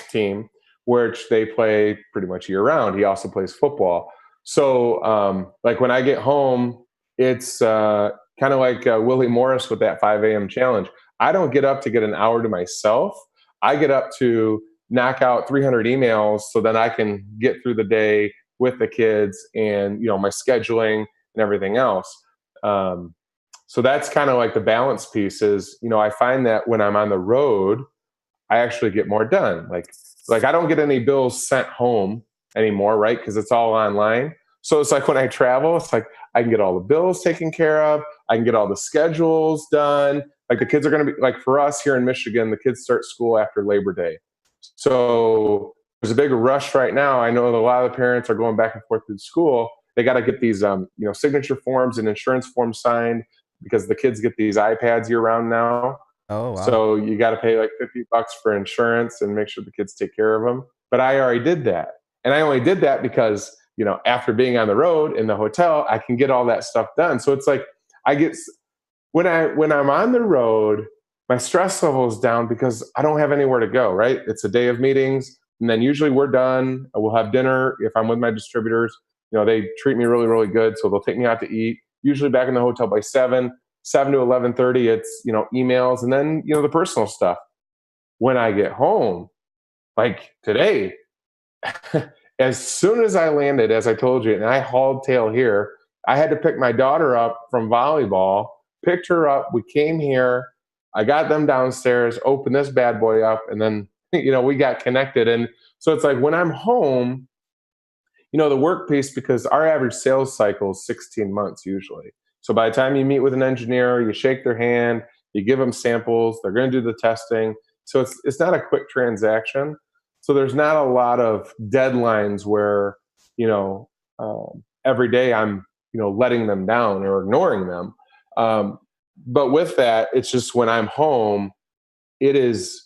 team, which they play pretty much year round. He also plays football. So like when I get home, it's kind of like Willie Morris with that 5 a.m. challenge. I don't get up to get an hour to myself. I get up to knock out 300 emails so that I can get through the day with the kids and, my scheduling and everything else. So that's kind of like the balance piece is, I find that when I'm on the road, I actually get more done. Like I don't get any bills sent home anymore, right? Because it's all online. So it's like when I travel, it's like I can get all the bills taken care of. I can get all the schedules done. Like the kids are going to be, like for us here in Michigan, the kids start school after Labor Day. So there's a big rush right now. I know that a lot of the parents are going back and forth to school. They got to get these, signature forms and insurance forms signed because the kids get these iPads year round now. Oh, wow. So you got to pay like $50 for insurance and make sure the kids take care of them. But I already did that. And I only did that because, after being on the road in the hotel, I can get all that stuff done. So it's like when I'm on the road, my stress level is down because I don't have anywhere to go, right? It's a day of meetings. And then usually we're done. We'll have dinner. If I'm with my distributors, they treat me really, really good. So they'll take me out to eat. Usually back in the hotel by 7 to 11:30. It's, emails, and then, the personal stuff. When I get home, like today, as soon as I landed, as I told you, and I hauled tail here, I had to pick my daughter up from volleyball, picked her up. We came here. I got them downstairs, opened this bad boy up, and then, we got connected. And so it's like when I'm home, the work piece, because our average sales cycle is 16 months usually. So by the time you meet with an engineer, you shake their hand, you give them samples, they're going to do the testing. So it's not a quick transaction. So there's not a lot of deadlines where, every day I'm, letting them down or ignoring them. But with that, it's just when I'm home, it is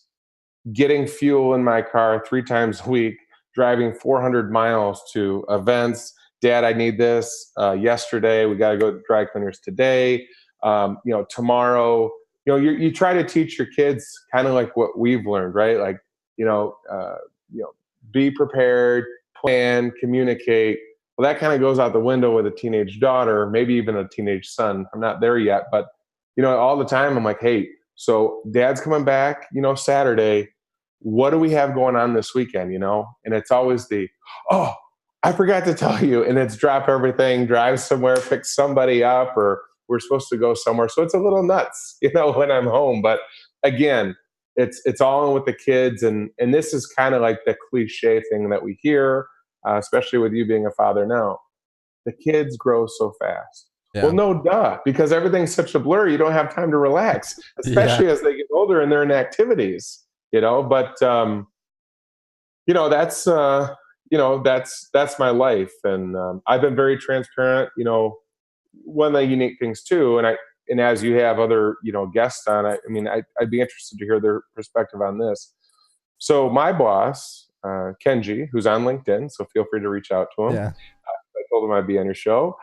getting fuel in my car 3 times a week, driving 400 miles to events. Dad, I need this. Yesterday, we got to go to dry cleaners today. Tomorrow, you try to teach your kids kind of like what we've learned, right? Like, be prepared, plan, communicate. Well, that kind of goes out the window with a teenage daughter, maybe even a teenage son. I'm not there yet, but all the time I'm like, hey, so Dad's coming back, Saturday. What do we have going on this weekend? And it's always oh, I forgot to tell you. And it's drop everything, drive somewhere, pick somebody up, or we're supposed to go somewhere. So it's a little nuts, when I'm home. But again, it's all in with the kids. And this is kind of like the cliche thing that we hear, especially with you being a father now. The kids grow so fast. Yeah. Well, no, duh, because everything's such a blur. You don't have time to relax, especially as they get older and they're in activities. But that's my life, and I've been very transparent. One of the unique things too, and as you have other guests on, I'd be interested to hear their perspective on this. So my boss, Kenji, who's on LinkedIn, so feel free to reach out to him. Yeah. I told him I'd be on your show.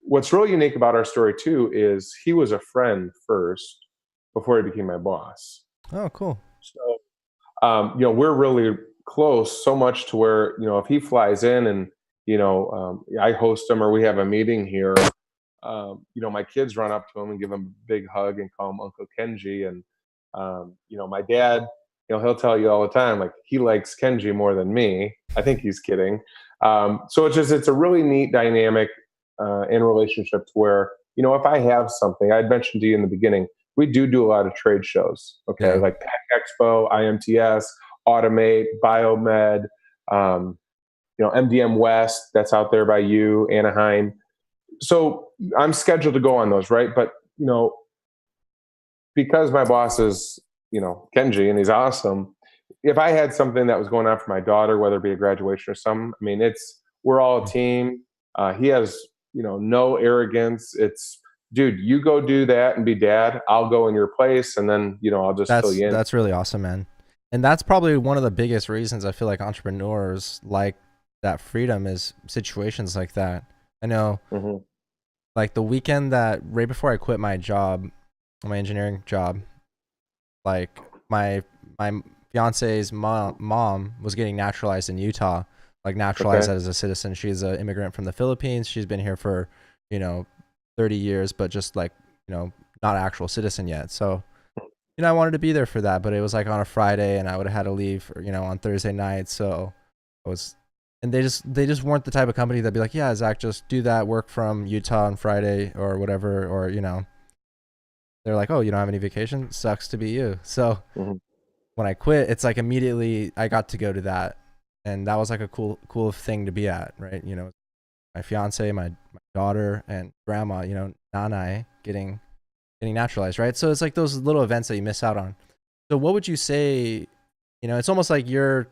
What's really unique about our story too is he was a friend first before he became my boss. Oh, cool. So, we're really close, so much to where, if he flies in and, I host him or we have a meeting here, my kids run up to him and give him a big hug and call him Uncle Kenji. And, my dad, he'll tell you all the time, like he likes Kenji more than me. I think he's kidding. So it's a really neat dynamic in relationships where, if I have something, I'd mentioned to you in the beginning, we do a lot of trade shows, okay? Yeah. Like Pack Expo, IMTS, Automate, Biomed, MDM West, that's out there by you, Anaheim. So I'm scheduled to go on those, right? But, because my boss is, Kenji, and he's awesome, if I had something that was going on for my daughter, whether it be a graduation or something, we're all a team. He has, no arrogance. It's, dude, you go do that and be dad. I'll go in your place, and then I'll just fill you in. That's really awesome, man. And that's probably one of the biggest reasons I feel like entrepreneurs like that freedom is situations like that. I know, like the weekend that right before I quit my job, my engineering job, like my fiance's mom was getting naturalized in Utah, like naturalized as a citizen. She's an immigrant from the Philippines. She's been here for 30 years, but just like, not an actual citizen yet. So, I wanted to be there for that, but it was like on a Friday and I would have had to leave, on Thursday night. So and they just weren't the type of company that'd be like, yeah, Zach, just do that, work from Utah on Friday or whatever. Or, they're like, oh, you don't have any vacation? Sucks to be you. So when I quit, it's like immediately I got to go to that. And that was like a cool thing to be at, right? My fiance, my daughter, and grandma, Nanai getting naturalized, right? So it's like those little events that you miss out on. So what would you say? It's almost like we're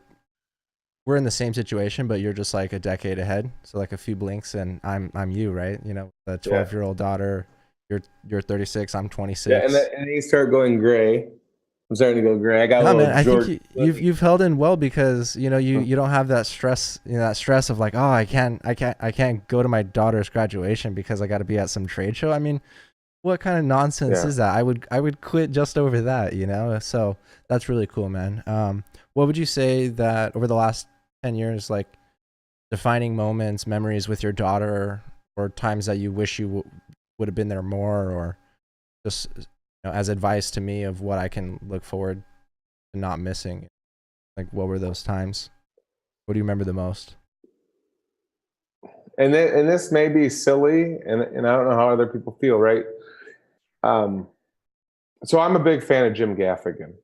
in the same situation, but you're just like a decade ahead. So like a few blinks, and I'm you, right? The 12-year-old daughter. You're 36. I'm 26. Yeah, and you start going gray. I'm starting to go gray. I got I think you've held in well because you don't have that stress, that stress of like, oh, I can't go to my daughter's graduation because I got to be at some trade show. what kind of nonsense Yeah. is that? I would quit just over that, you know? So that's really cool, man. What would you say that over the last 10 years, like defining moments, memories with your daughter, or times that you wish you would have been there more, or just, you know, as advice to me of what I can look forward to not missing? Like, what were those times? What do you remember the most? And this may be silly, and I don't know how other people feel, right? Um, so I'm a big fan of Jim Gaffigan.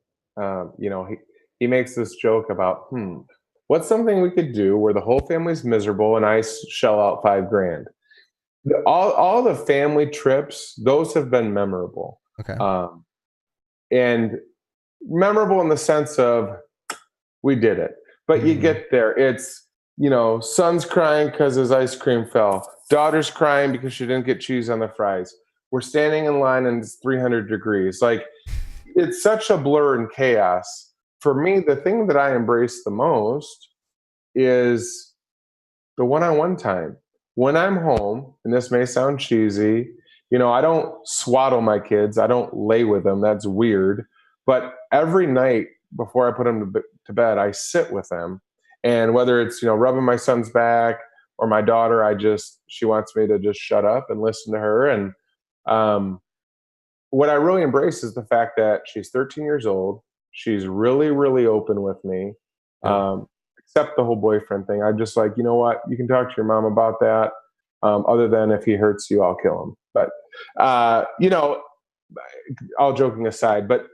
You know, he makes this joke about, what's something we could do where the whole family's miserable and I shell out $5,000. All the family trips, those have been memorable, Okay. and memorable in the sense of we did it. But you Mm-hmm. get there, it's, you know, son's crying because his ice cream fell. Daughter's crying because she didn't get cheese on the fries. We're standing in line and it's 300 degrees. Like, it's such a blur and chaos. For me, the thing that I embrace the most is the one-on-one time. When I'm home, and this may sound cheesy, you know, I don't swaddle my kids. I don't lay with them. That's weird. But every night before I put them to bed, I sit with them. And whether it's, you know, rubbing my son's back or my daughter, she wants me to just shut up and listen to her. And um, what I really embrace is the fact that she's 13 years old. She's really, really open with me. Good. Except the whole boyfriend thing. I'm just like, you know what? You can talk to your mom about that. Other than if he hurts you, I'll kill him. But you know, all joking aside, but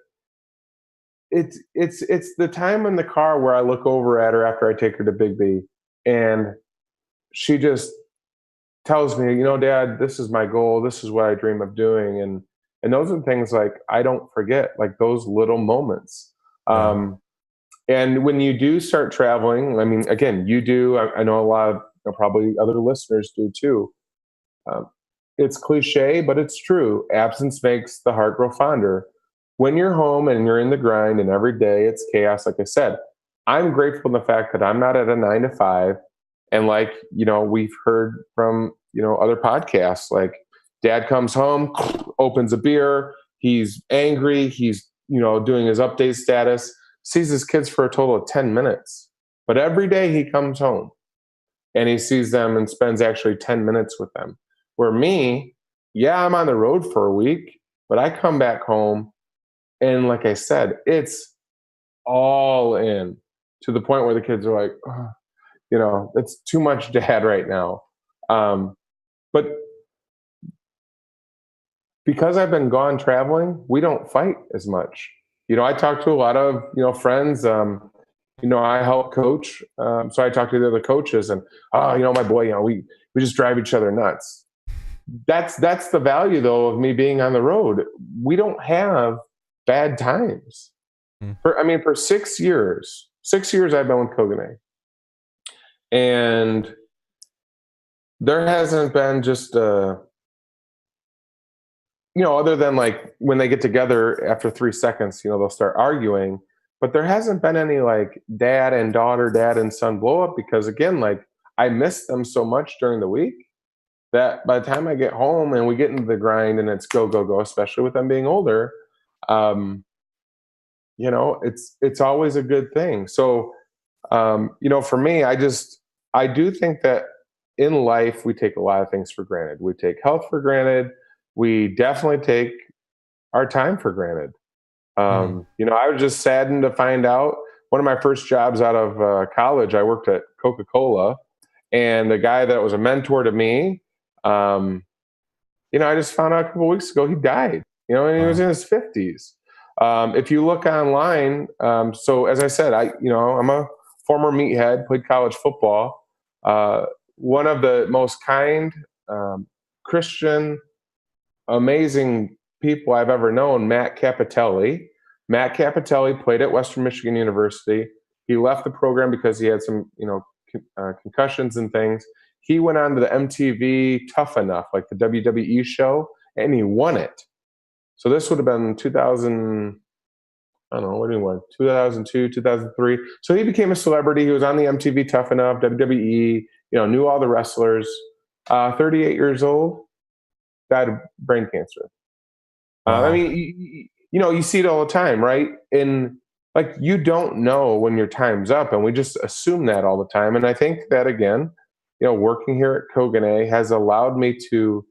it's the time in the car where I look over at her after I take her to Big B, and she just tells me, you know, Dad, this is my goal. This is what I dream of doing, and those are things like I don't forget, like those little moments. Yeah. And when you do start traveling, I mean, again, you do. I know a lot of, you know, probably other listeners do too. Um, it's cliche, but it's true. Absence makes the heart grow fonder. When you're home and you're in the grind and every day it's chaos, like I said, I'm grateful in the fact that I'm not at a 9 to 5. And like, you know, we've heard from, you know, other podcasts, like dad comes home, opens a beer, he's angry, he's, you know, doing his update status, sees his kids for a total of 10 minutes. But every day he comes home and he sees them and spends actually 10 minutes with them. Where me, yeah, I'm on the road for a week, but I come back home and like I said, it's all in to the point where the kids are like, oh, you know, it's too much dad right now. But because I've been gone traveling, we don't fight as much. You know, I talk to a lot of, you know, friends. You know, I help coach, so I talk to the other coaches, and oh, you know, my boy, you know, we just drive each other nuts. That's the value though of me being on the road. We don't have bad times. Mm. For 6 years, 6 years I've been with Koganei, and there hasn't been just you know, other than like when they get together after 3 seconds, you know, they'll start arguing. But there hasn't been any like dad and daughter, dad and son blow up because again, like I miss them so much during the week that by the time I get home and we get into the grind and it's go, go, go, especially with them being older, um, you know, it's always a good thing. So you know, for me, I do think that in life we take a lot of things for granted. We take health for granted. We definitely take our time for granted. Mm. You know, I was just saddened to find out one of my first jobs out of college. I worked at Coca-Cola, and the guy that was a mentor to me, um, you know, I just found out a couple weeks ago he died. You know, and he was Wow. in his 50s. If you look online, so as I said, you know, I'm a former meathead, played college football. One of the most kind, Christian, amazing people I've ever known, Matt Capitelli. Matt Capitelli played at Western Michigan University. He left the program because he had some, you know, concussions and things. He went on to the MTV Tough Enough, like the WWE show, and he won it. So this would have been 2000. I don't know, what do you want? 2002, 2003. So he became a celebrity. He was on the MTV Tough Enough, WWE, you know, knew all the wrestlers. 38 years old, died of brain cancer. I Wow. mean, you see it all the time, right? And like, you don't know when your time's up, and we just assume that all the time. And I think that, again, working here at Koganei has allowed me to,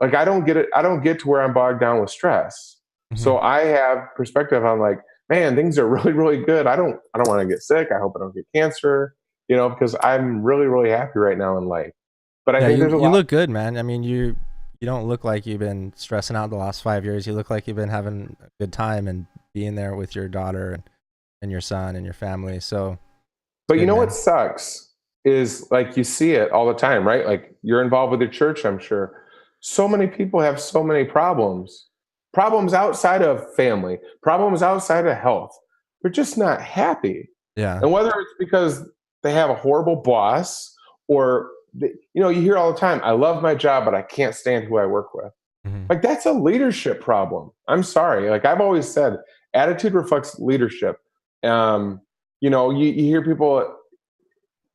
like, I don't get it. I don't get to where I'm bogged down with stress. Hmm. So I have perspective. I'm like, man, things are really, really good. I don't want to get sick. I hope I don't get cancer, because I'm really, really happy right now in life. But I Yeah, think there's a you lot. look good, man. I mean, you don't look like you've been stressing out the last 5 years. You look like you've been having a good time and being there with your daughter and your son and your family. So it's But you good, know what man. sucks is, like, you see it all the time, right? Like, you're involved with your church, I'm sure. So many people have so many problems outside of family, problems outside of health. They're just not happy. Yeah. And whether it's because they have a horrible boss, or, you hear all the time, I love my job, but I can't stand who I work with. Hmm. Like, that's a leadership problem. I'm sorry. Like, I've always said, attitude reflects leadership. Um, you hear people,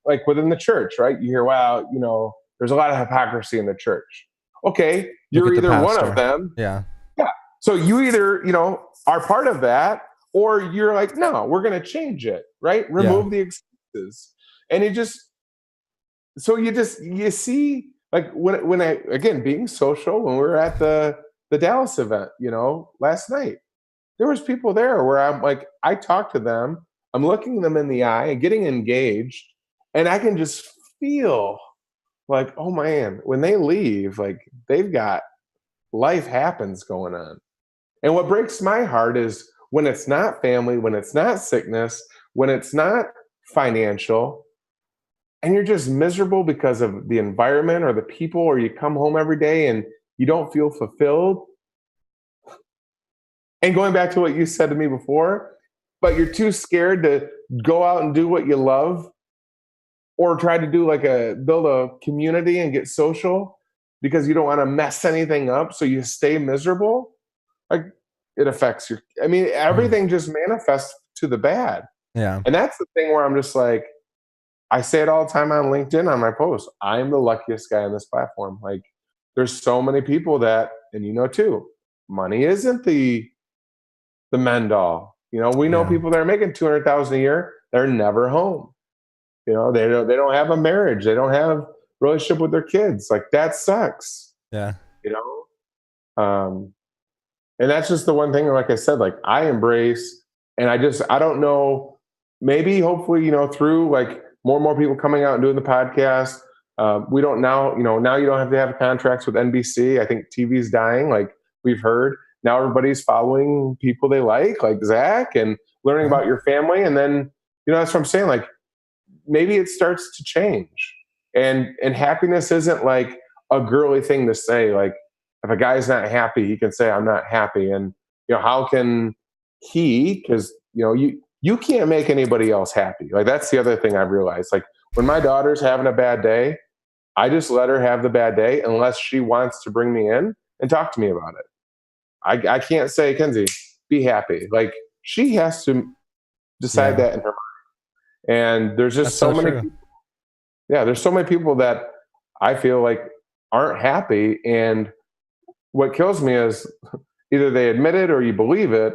like, within the church, right? You hear, wow, there's a lot of hypocrisy in the church. Okay, Look you're at the either one of pastor. them. Yeah. Yeah. So you either, are part of that, or you're like, no, we're going to change it, right? Yeah. Remove the excuses. And you see, like, when I, again, being social, when we were at the Dallas event, last night, there was people there where I'm like, I talk to them, I'm looking them in the eye, getting engaged, and I can just feel like, oh man, when they leave, like, they've got life happens going on. And what breaks my heart is when it's not family, when it's not sickness, when it's not financial, and you're just miserable because of the environment or the people, or you come home every day and you don't feel fulfilled. And going back to what you said to me before, but you're too scared to go out and do what you love, or try to do, like, build a community and get social, because you don't want to mess anything up, so you stay miserable. Like, it affects your, I mean, Mhm. everything just manifests to the bad. Yeah. And that's the thing where I'm just like, I say it all the time on LinkedIn, on my post, I'm the luckiest guy on this platform. Like, there's so many people that, and too, money isn't the mend all. We know Yeah. people that are making 200,000 a year, they're never home. They don't have a marriage, they don't have relationship with their kids. Like, that sucks. Yeah. You know, and that's just the one thing. Like I said, like, I embrace, and I don't know. Maybe, hopefully, through, like, more and more people coming out and doing the podcast. We don't now. Now you don't have to have contracts with NBC. I think TV's dying. Like, we've heard, now everybody's following people they like Zach, and learning Uh-huh. about your family, and then, that's what I'm saying. Like, maybe it starts to change, and happiness isn't like a girly thing to say. Like, if a guy's not happy, he can say, I'm not happy. And how can he, because you can't make anybody else happy. Like, that's the other thing I've realized. Like, when my daughter's having a bad day, I just let her have the bad day, unless she wants to bring me in and talk to me about it. I can't say, Kenzie, be happy. Like, she has to decide Yeah. that in her mind. And there's That's just so so many true. people. Yeah, there's so many people that I feel like aren't happy, and what kills me is, either they admit it or you believe it,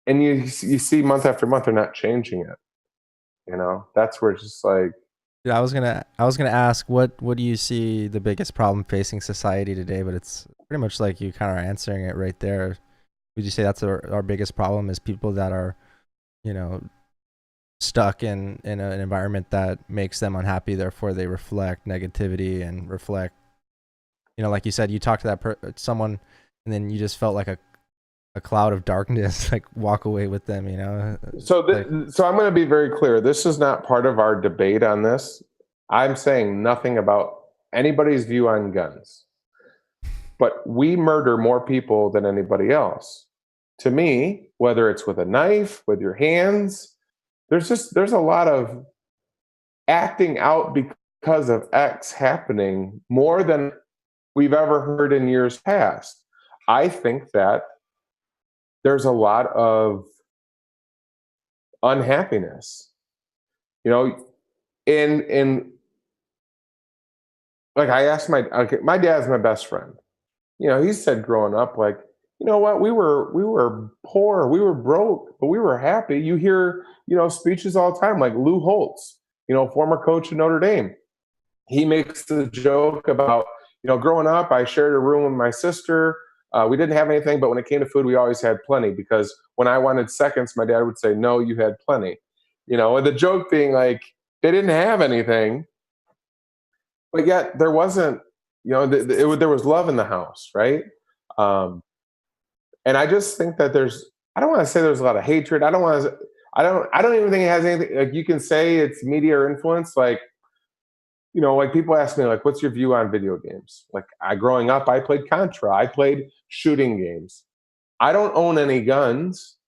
and you see month after month they're not changing it. That's where it's just like, Yeah, I was gonna ask what do you see the biggest problem facing society today, but it's pretty much like you kind of are answering it right there. Would you say that's our biggest problem is people that are, you know, stuck in an environment that makes them unhappy, therefore they reflect negativity and reflect, like you said, you talked to someone and then you just felt like a cloud of darkness like walk away with them. so. Like, So I'm going to be very clear. This is not part of our debate on this. I'm saying nothing about anybody's view on guns, but we murder more people than anybody else. To me, whether it's with a knife, with your hands, there's a lot of acting out because of X happening, more than we've ever heard in years past. I think that there's a lot of unhappiness, you know, in like, I asked my dad's my best friend. He said growing up, like, you know what, we were poor, we were broke, but we were happy. You hear, speeches all the time, like Lou Holtz, former coach of Notre Dame. He makes the joke about, growing up, I shared a room with my sister. We didn't have anything, but when it came to food, we always had plenty, because when I wanted seconds, my dad would say, "No, you had plenty." And the joke being like, they didn't have anything, but yet there wasn't, there was love in the house, right? Um, and I just think that I don't want to say there's a lot of hatred. I don't even think it has anything. Like, you can say it's media or influence. Like, like people ask me, like, what's your view on video games? Like, growing up, I played Contra. I played shooting games. I don't own any guns,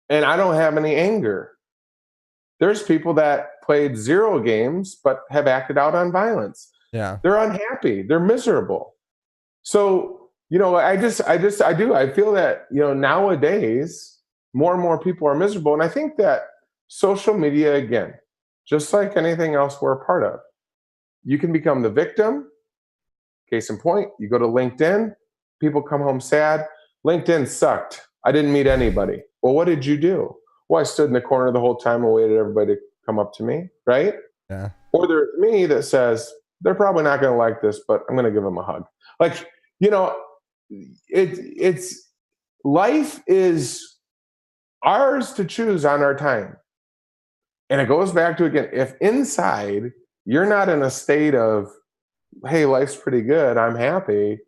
and I don't have any anger. There's people that played zero games but have acted out on violence. Yeah. They're unhappy. They're miserable. So, I feel that, nowadays, more and more people are miserable. And I think that social media, again, just like anything else we're a part of, you can become the victim. Case in point, you go to LinkedIn, people come home sad. LinkedIn sucked. I didn't meet anybody. Well, what did you do? Well, I stood in the corner the whole time and waited everybody to come up to me, right? Yeah. Or there's me that says, they're probably not going to like this, but I'm going to give them a hug. Like, it's life is ours to choose on our time. And it goes back to, again, if inside you're not in a state of, hey, life's pretty good, I'm happy,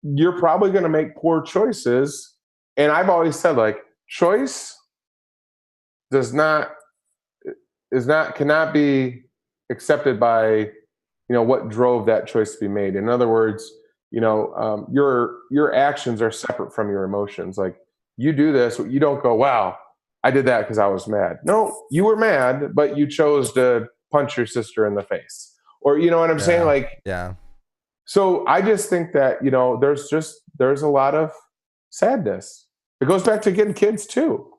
you're probably going to make poor choices. And I've always said, like, choice cannot be accepted by, what drove that choice to be made. In other words, your actions are separate from your emotions. Like, you do this, you don't go, wow, I did that because I was mad. No, you were mad, but you chose to punch your sister in the face. Or, you know what I'm saying? Like, yeah. So I just think that, there's a lot of sadness. It goes back to getting kids too.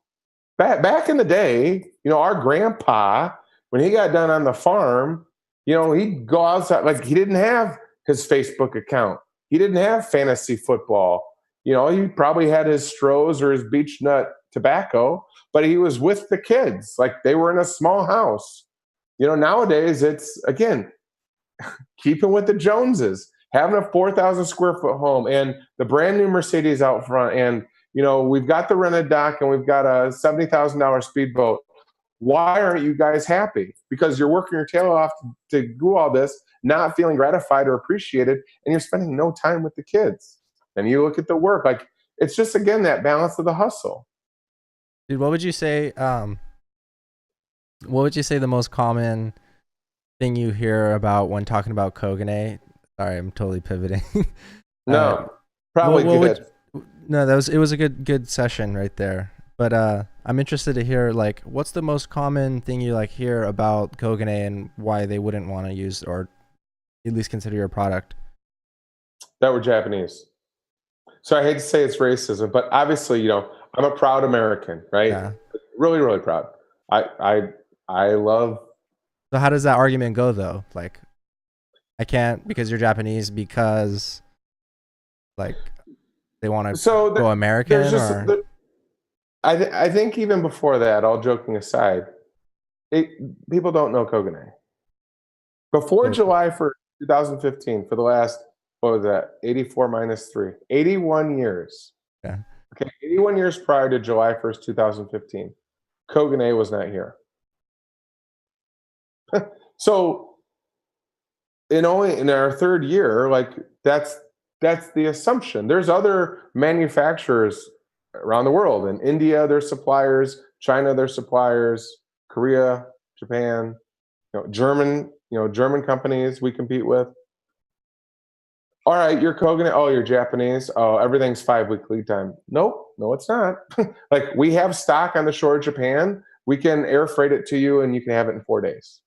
Back in the day, our grandpa, when he got done on the farm, he'd go outside. Like, he didn't have his Facebook account. He didn't have fantasy football. He probably had his Strohs or his beech nut tobacco, but he was with the kids. Like, they were in a small house. Nowadays it's, again, keeping with the Joneses, having a 4,000 square foot home and the brand new Mercedes out front. And, we've got the rented dock and we've got a $70,000 speedboat. Why aren't you guys happy? Because you're working your tail off to do all this, not feeling gratified or appreciated, and you're spending no time with the kids. And you look at the work, like, it's just, again, that balance of the hustle. Dude, what would you say the most common thing you hear about when talking about Koganei? Sorry, I'm totally pivoting. No, probably good. No, it was a good session right there. But I'm interested to hear, like, what's the most common thing you like hear about Koganei and why they wouldn't want to use or at least consider your product? That we're Japanese. So I hate to say it's racism, but obviously, I'm a proud American, right? Yeah. Really, really proud. I love. So how does that argument go though? Like, I can't because you're Japanese because, like, they want to go American, or? I think even before that, all joking aside, people don't know Koganei. Before July 1st, 2015, for the last, what was that, 84 minus 3, 81 years. Yeah. Okay, 81 years prior to July 1st, 2015, Koganei was not here. So in our third year, like, that's the assumption. There's other manufacturers around the world. In India, there's suppliers. China, there's suppliers. Korea, Japan, German companies we compete with. All right, you're Koganei. Oh, you're Japanese. Oh, everything's 5-week lead time. Nope, no, it's not. Like, we have stock on the shore of Japan. We can air freight it to you, and you can have it in 4 days.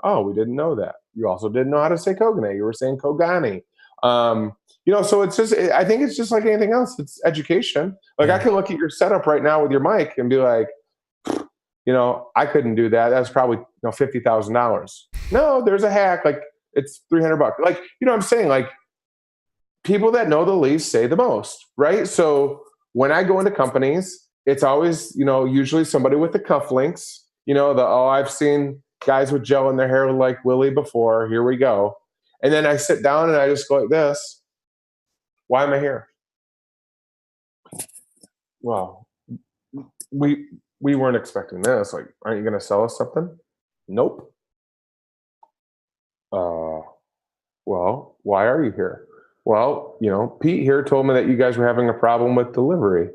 Oh, we didn't know that. You also didn't know how to say Koganei. You were saying Koganei. So it's just, I think it's just like anything else. It's education. Like, I can look at your setup right now with your mic and be like, I couldn't do that. That's probably $50,000. No, there's a hack. Like, it's $300. Like, I'm saying, like, people that know the least say the most, right? So when I go into companies, it's always, usually somebody with the cufflinks, I've seen guys with gel in their hair like Willie before. Here we go. And then I sit down and I just go like this. Why am I here? Well, we weren't expecting this. Like, aren't you going to sell us something? Nope. Well, why are you here? Well, Pete here told me that you guys were having a problem with delivery.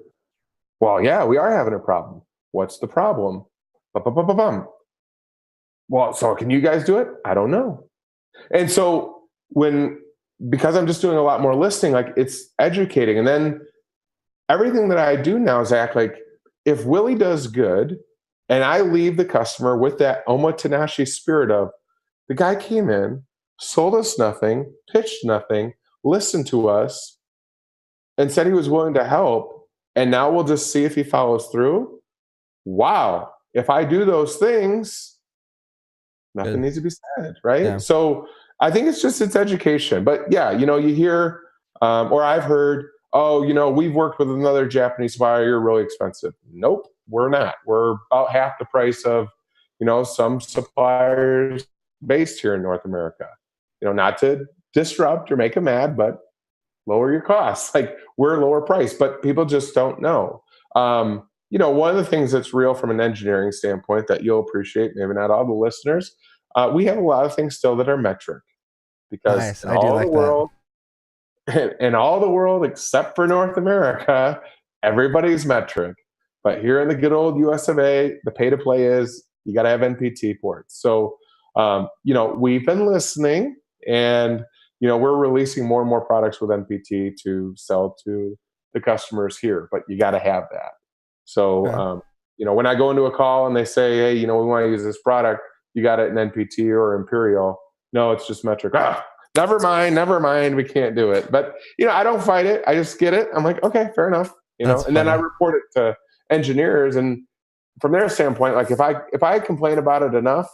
Well, yeah, we are having a problem. What's the problem? Ba-ba-ba-ba-bum. Well, so can you guys do it? I don't know. And so because I'm just doing a lot more listening, like it's educating. And then everything that I do now, Zach, like if Willie does good and I leave the customer with that omotenashi spirit of the guy came in, sold us nothing, pitched nothing, listened to us, and said he was willing to help, and now we'll just see if he follows through. Wow. If I do those things, nothing needs to be said, right? Yeah. So I think it's education. But yeah, you hear, or I've heard, we've worked with another Japanese supplier, you're really expensive. Nope, we're not. We're about half the price of, some suppliers based here in North America. Not to disrupt or make them mad, but lower your costs. Like we're lower price, but people just don't know. One of the things that's real from an engineering standpoint that you'll appreciate, maybe not all the listeners, we have a lot of things still that are metric because Nice. I do like in all the world except for North America, everybody's metric. But here in the good old US of A, the pay to play is you got to have NPT ports. So, we've been listening and, we're releasing more and more products with NPT to sell to the customers here, but you got to have that. So, when I go into a call and they say, hey, we want to use this product, you got it in NPT or Imperial. No, it's just metric. Never mind. We can't do it. But, I don't fight it. I just get it. I'm like, okay, fair enough. And then I report it to engineers. And from their standpoint, like if I complain about it enough,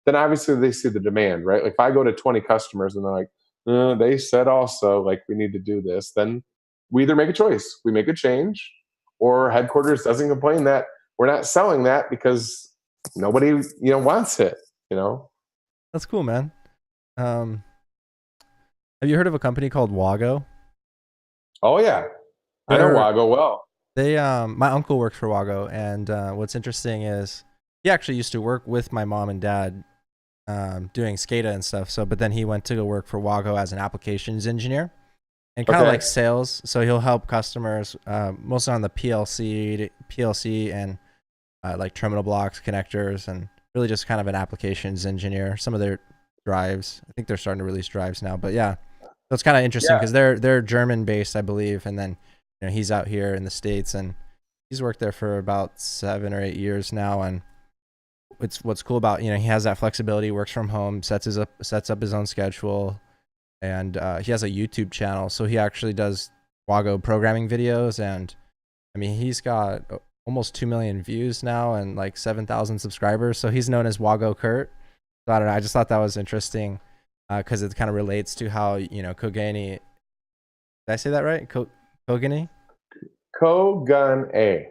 then obviously they see the demand, right? Like if I go to 20 customers and they're like, they said also like we need to do this, then we either make a choice, we make a change, or headquarters doesn't complain that we're not selling that because nobody, wants it, That's cool, man. Have you heard of a company called Wago? Oh yeah. I know Wago well. They my uncle works for Wago, and what's interesting is he actually used to work with my mom and dad doing SCADA and stuff. So, but then he went to go work for Wago as an applications engineer and kind of like sales. So he'll help customers mostly on the PLC and like terminal blocks, connectors, and really just kind of an applications engineer. Some of their drives, I think they're starting to release drives now, but yeah, so it's kind of interesting because they're German based, I believe, and then he's out here in the States and he's worked there for about 7 or 8 years now. And what's cool about he has that flexibility, works from home, sets up his own schedule, and he has a YouTube channel, so he actually does Wago programming videos, and I mean he's got almost 2 million views now and like 7,000 subscribers, so he's known as Wago Kurt. So I don't know, I just thought that was interesting because it kind of relates to how Koganei, did I say that right? Koganei? Koganei.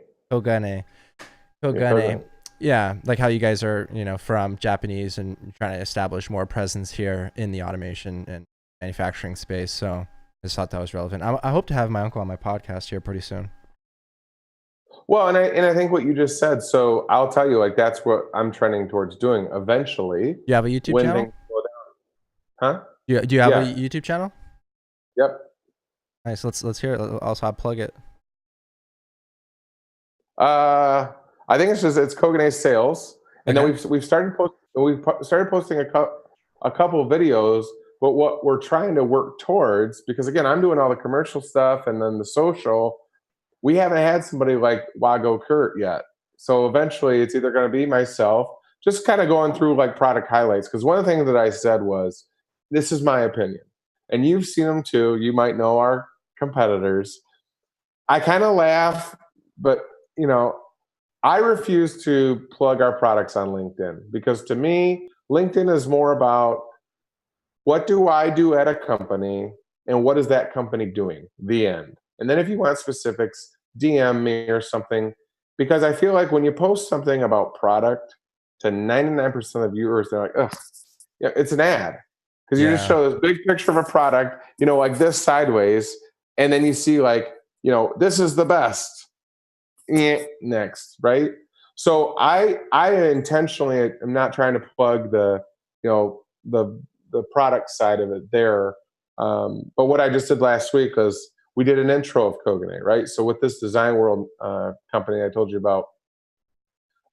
Yeah, like how you guys are, from Japanese and trying to establish more presence here in the automation and manufacturing space. So I just thought that was relevant. I hope to have my uncle on my podcast here pretty soon. Well, and I think what you just said. So I'll tell you, like that's what I'm trending towards doing eventually. You have a YouTube channel? Things slow down. Huh? Do you have a YouTube channel? Yep. Nice. Let's hear it. Also, I'll plug it. I think it's Koganei Sales, and then we've started posting a couple of videos. But what we're trying to work towards, because again, I'm doing all the commercial stuff and then the social. We haven't had somebody like Wago Kurt yet. So eventually, it's either going to be myself, just kind of going through like product highlights. Because one of the things that I said was, this is my opinion, and you've seen them too. You might know our competitors. I kind of laugh, but I refuse to plug our products on LinkedIn because to me, LinkedIn is more about what do I do at a company and what is that company doing? The end. And then if you want specifics, DM me or something, because I feel like when you post something about product to 99% of viewers, they're like, ugh, yeah, it's an ad. Because you just Yeah. show this big picture of a product, like this sideways, and then you see like, this is the best. Next, right? So I intentionally am not trying to plug the product side of it there. But what I just did last week was we did an intro of Koganei, right? So with this Design World company I told you about,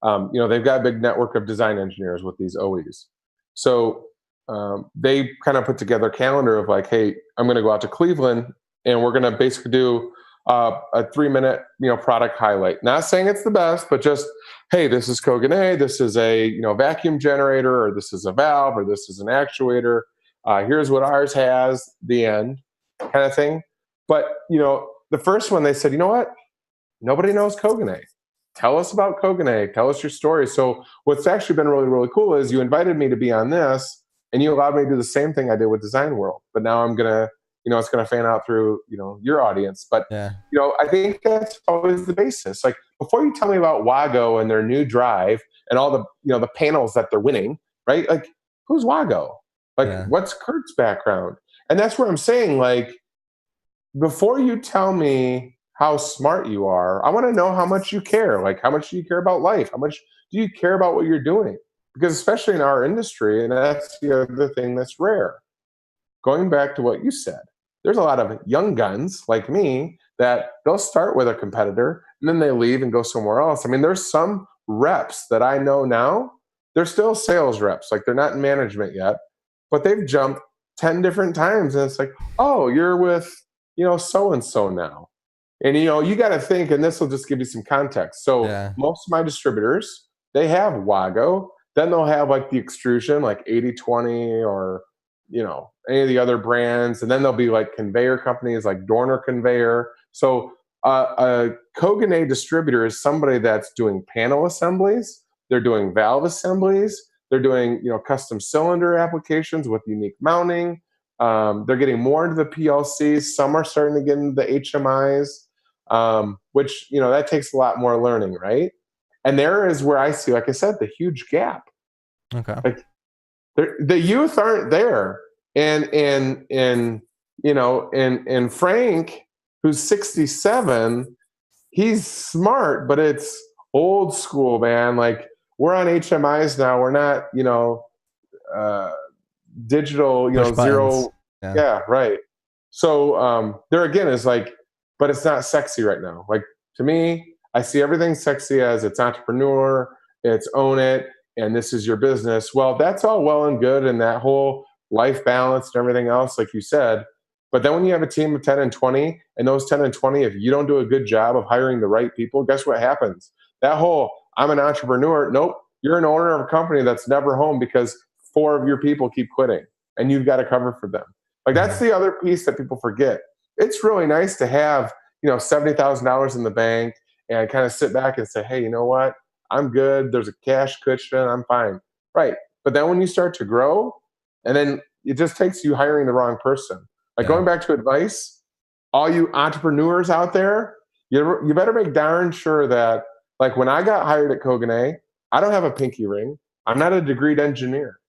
they've got a big network of design engineers with these OEs. So they kind of put together a calendar of like, hey, I'm going to go out to Cleveland and we're going to basically do a 3-minute product highlight. Not saying it's the best, but just, hey, this is Koganei, this is a vacuum generator, or this is a valve, or this is an actuator. Here's what ours has. The end, kind of thing. But the first one they said, you know what? Nobody knows Koganei. Tell us about Koganei. Tell us your story. So what's actually been really, really cool is you invited me to be on this, and you allowed me to do the same thing I did with Design World. But now I'm gonna, it's gonna fan out through, your audience. But Yeah. I think that's always the basis. Like before you tell me about Wago and their new drive and all the, the panels that they're winning, right? Like who's Wago? Like Yeah. what's Kurt's background? And that's where I'm saying, like, before you tell me how smart you are, I want to know how much you care. Like, how much do you care about life? How much do you care about what you're doing? Because especially in our industry, and that's the other thing that's rare. Going back to what you said, there's a lot of young guns like me that they'll start with a competitor and then they leave and go somewhere else. I mean, there's some reps that I know now, they're still sales reps. Like they're not in management yet, but they've jumped 10 different times. And it's like, oh, you're with, so-and-so now. And, you got to think, and this will just give you some context. So Yeah. most of my distributors, they have Wago. Then they'll have like the extrusion, like 80/20 or, any of the other brands. And then there'll be like conveyor companies like Dorner Conveyor. So a Koganei distributor is somebody that's doing panel assemblies. They're doing valve assemblies. They're doing, custom cylinder applications with unique mounting. They're getting more into the PLCs. Some are starting to get into the HMIs, which, that takes a lot more learning, right? And there is where I see, like I said, the huge gap. Okay. Like the youth aren't there. And Frank, who's 67, he's smart, but it's old school, man. Like we're on HMIs now. We're not, digital, Push zero. buttons. Yeah, right. So there again is like, but it's not sexy right now. Like to me, I see everything sexy as it's entrepreneur, it's own it, and this is your business. Well, that's all well and good, and that whole life balance and everything else, like you said. But then when you have a team of 10 and 20, and those 10 and 20, if you don't do a good job of hiring the right people, guess what happens? That whole, I'm an entrepreneur. Nope. You're an owner of a company that's never home because 4 of your people keep quitting and you've got to cover for them. Like that's the other piece that people forget. It's really nice to have, $70,000 in the bank and kind of sit back and say, hey, you know what? I'm good. There's a cash cushion. I'm fine. Right. But then when you start to grow, and then it just takes you hiring the wrong person. Like going back to advice, all you entrepreneurs out there, you better make darn sure that, like when I got hired at Koganei, I don't have a pinky ring. I'm not a degreed engineer.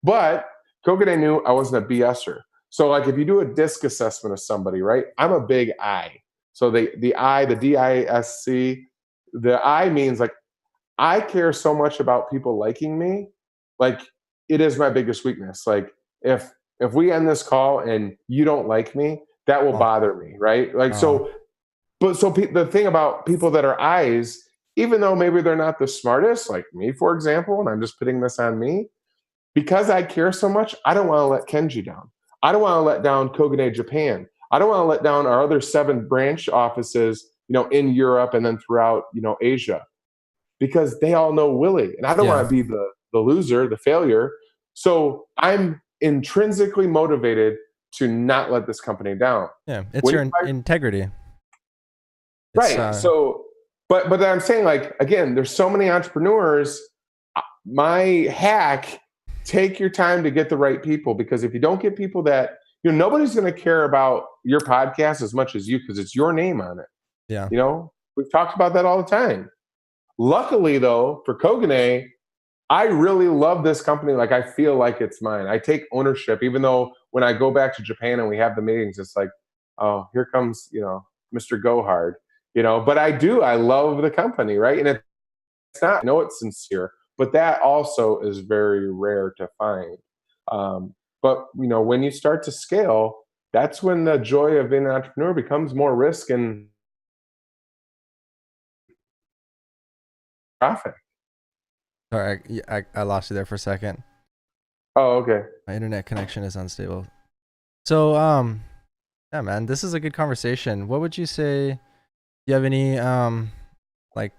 But Koganei knew I wasn't a BSer. So like if you do a DISC assessment of somebody, right? I'm a big I. So the I, the DISC, the I means like I care so much about people liking me. Like it is my biggest weakness. Like if we end this call and you don't like me, that will bother me, right? Like the thing about people that are I's, even though maybe they're not the smartest, like me, for example, and I'm just putting this on me, because I care so much, I don't want to let Kenji down. I don't want to let down Koganei Japan. I don't want to let down our other 7 branch offices, in Europe and then throughout, Asia, because they all know Willie, and I don't want to be the loser, the failure. So I'm intrinsically motivated to not let this company down. Yeah, it's your integrity. Right. So, but I'm saying, like, again, there's so many entrepreneurs. My hack: take your time to get the right people, because if you don't get people that nobody's going to care about your podcast as much as you because it's your name on it. Yeah. We've talked about that all the time. Luckily, though, for Koganei, I really love this company. Like, I feel like it's mine. I take ownership, even though when I go back to Japan and we have the meetings, it's like, oh, here comes, Mr. Gohard, but I love the company, right? And it's not, it's sincere, but that also is very rare to find. But, when you start to scale, that's when the joy of being an entrepreneur becomes more risk and profit. Sorry, I lost you there for a second. Oh, okay. My internet connection is unstable. So, yeah, man, this is a good conversation. What would you say? Do you have any like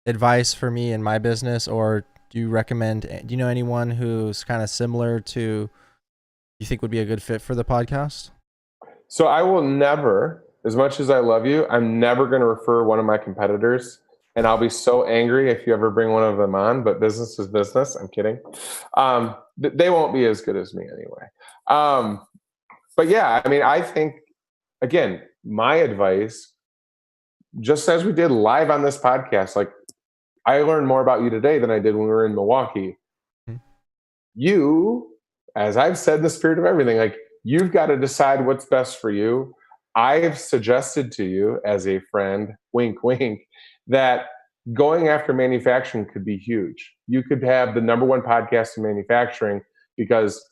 advice for me in my business, or do you know anyone who's kind of similar to you think would be a good fit for the podcast? So I will never, as much as I love you, I'm never going to refer one of my competitors. And I'll be so angry if you ever bring one of them on, but business is business. I'm kidding. They won't be as good as me anyway. But yeah, I mean, I think, again, my advice, just as we did live on this podcast, like, I learned more about you today than I did when we were in Milwaukee. Mm-hmm. You, as I've said in the spirit of everything, like, you've got to decide what's best for you. I've suggested to you as a friend, wink, wink, that going after manufacturing could be huge. You could have the number one podcast in manufacturing, because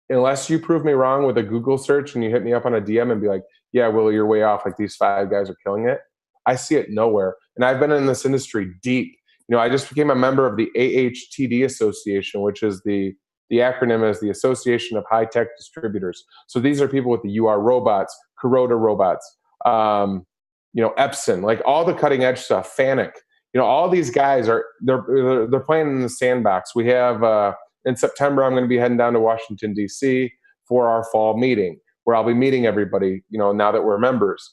unless you prove me wrong with a Google search and you hit me up on a DM and be like, yeah, Willie, you're way off. Like, these 5 guys are killing it. I see it nowhere. And I've been in this industry deep. I just became a member of the AHTD Association, which is the acronym is the Association of High Tech Distributors. So these are people with the UR robots, Kuroda robots, Epson, like all the cutting edge stuff, Fanuc. All these guys they're playing in the sandbox. We have in September, I'm going to be heading down to Washington, D.C. for our fall meeting, where I'll be meeting everybody, now that we're members.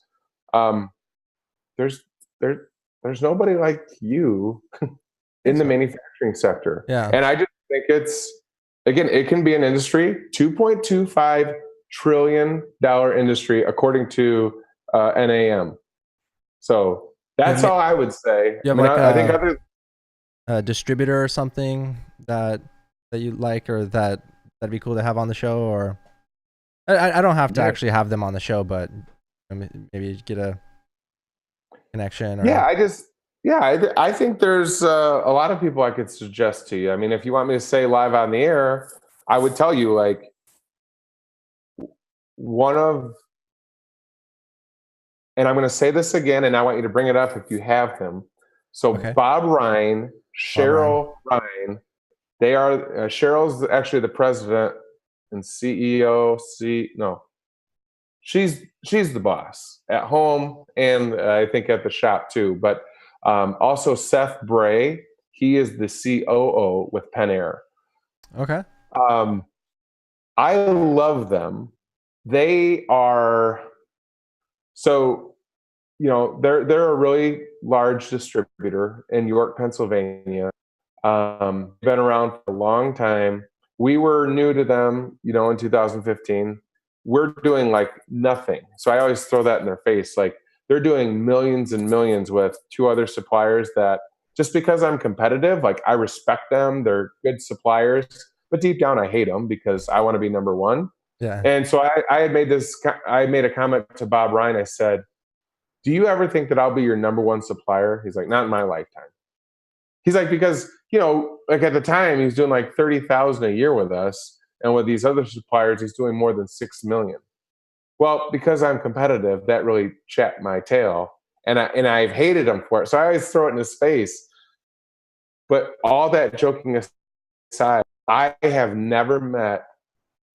There's nobody like you in the manufacturing sector. Yeah. And I just think it can be an industry, $2.25 trillion industry, according to NAM. So that's all I would say. You have I think a distributor or something that you like, or that'd be cool to have on the show, or I don't have to actually have them on the show, but maybe get a connection. Or... I think there's a lot of people I could suggest to you. I mean, if you want me to say live on the air, I would tell you, like, and I'm going to say this again, and I want you to bring it up if you have him. So okay. Bob Ryan, Cheryl Ryan, they are, Cheryl's actually the president and CEO. She's the boss at home, and I think at the shop too. But also Seth Bray, he is the COO with Pen Air. Okay. I love them. They are, so, they're a really large distributor in York, Pennsylvania. Been around for a long time. We were new to them, in 2015. We're doing like nothing. So I always throw that in their face. Like, they're doing millions and millions with 2 other suppliers that, just because I'm competitive, like, I respect them. They're good suppliers, but deep down I hate them because I want to be number one. Yeah. And so I made a comment to Bob Ryan. I said, do you ever think that I'll be your number one supplier? He's like, not in my lifetime. He's like, because, like at the time he's doing like 30,000 a year with us. And with these other suppliers, he's doing more than 6 million. Well, because I'm competitive, that really chapped my tail. And I've hated him for it. So I always throw it in his face. But all that joking aside, I have never met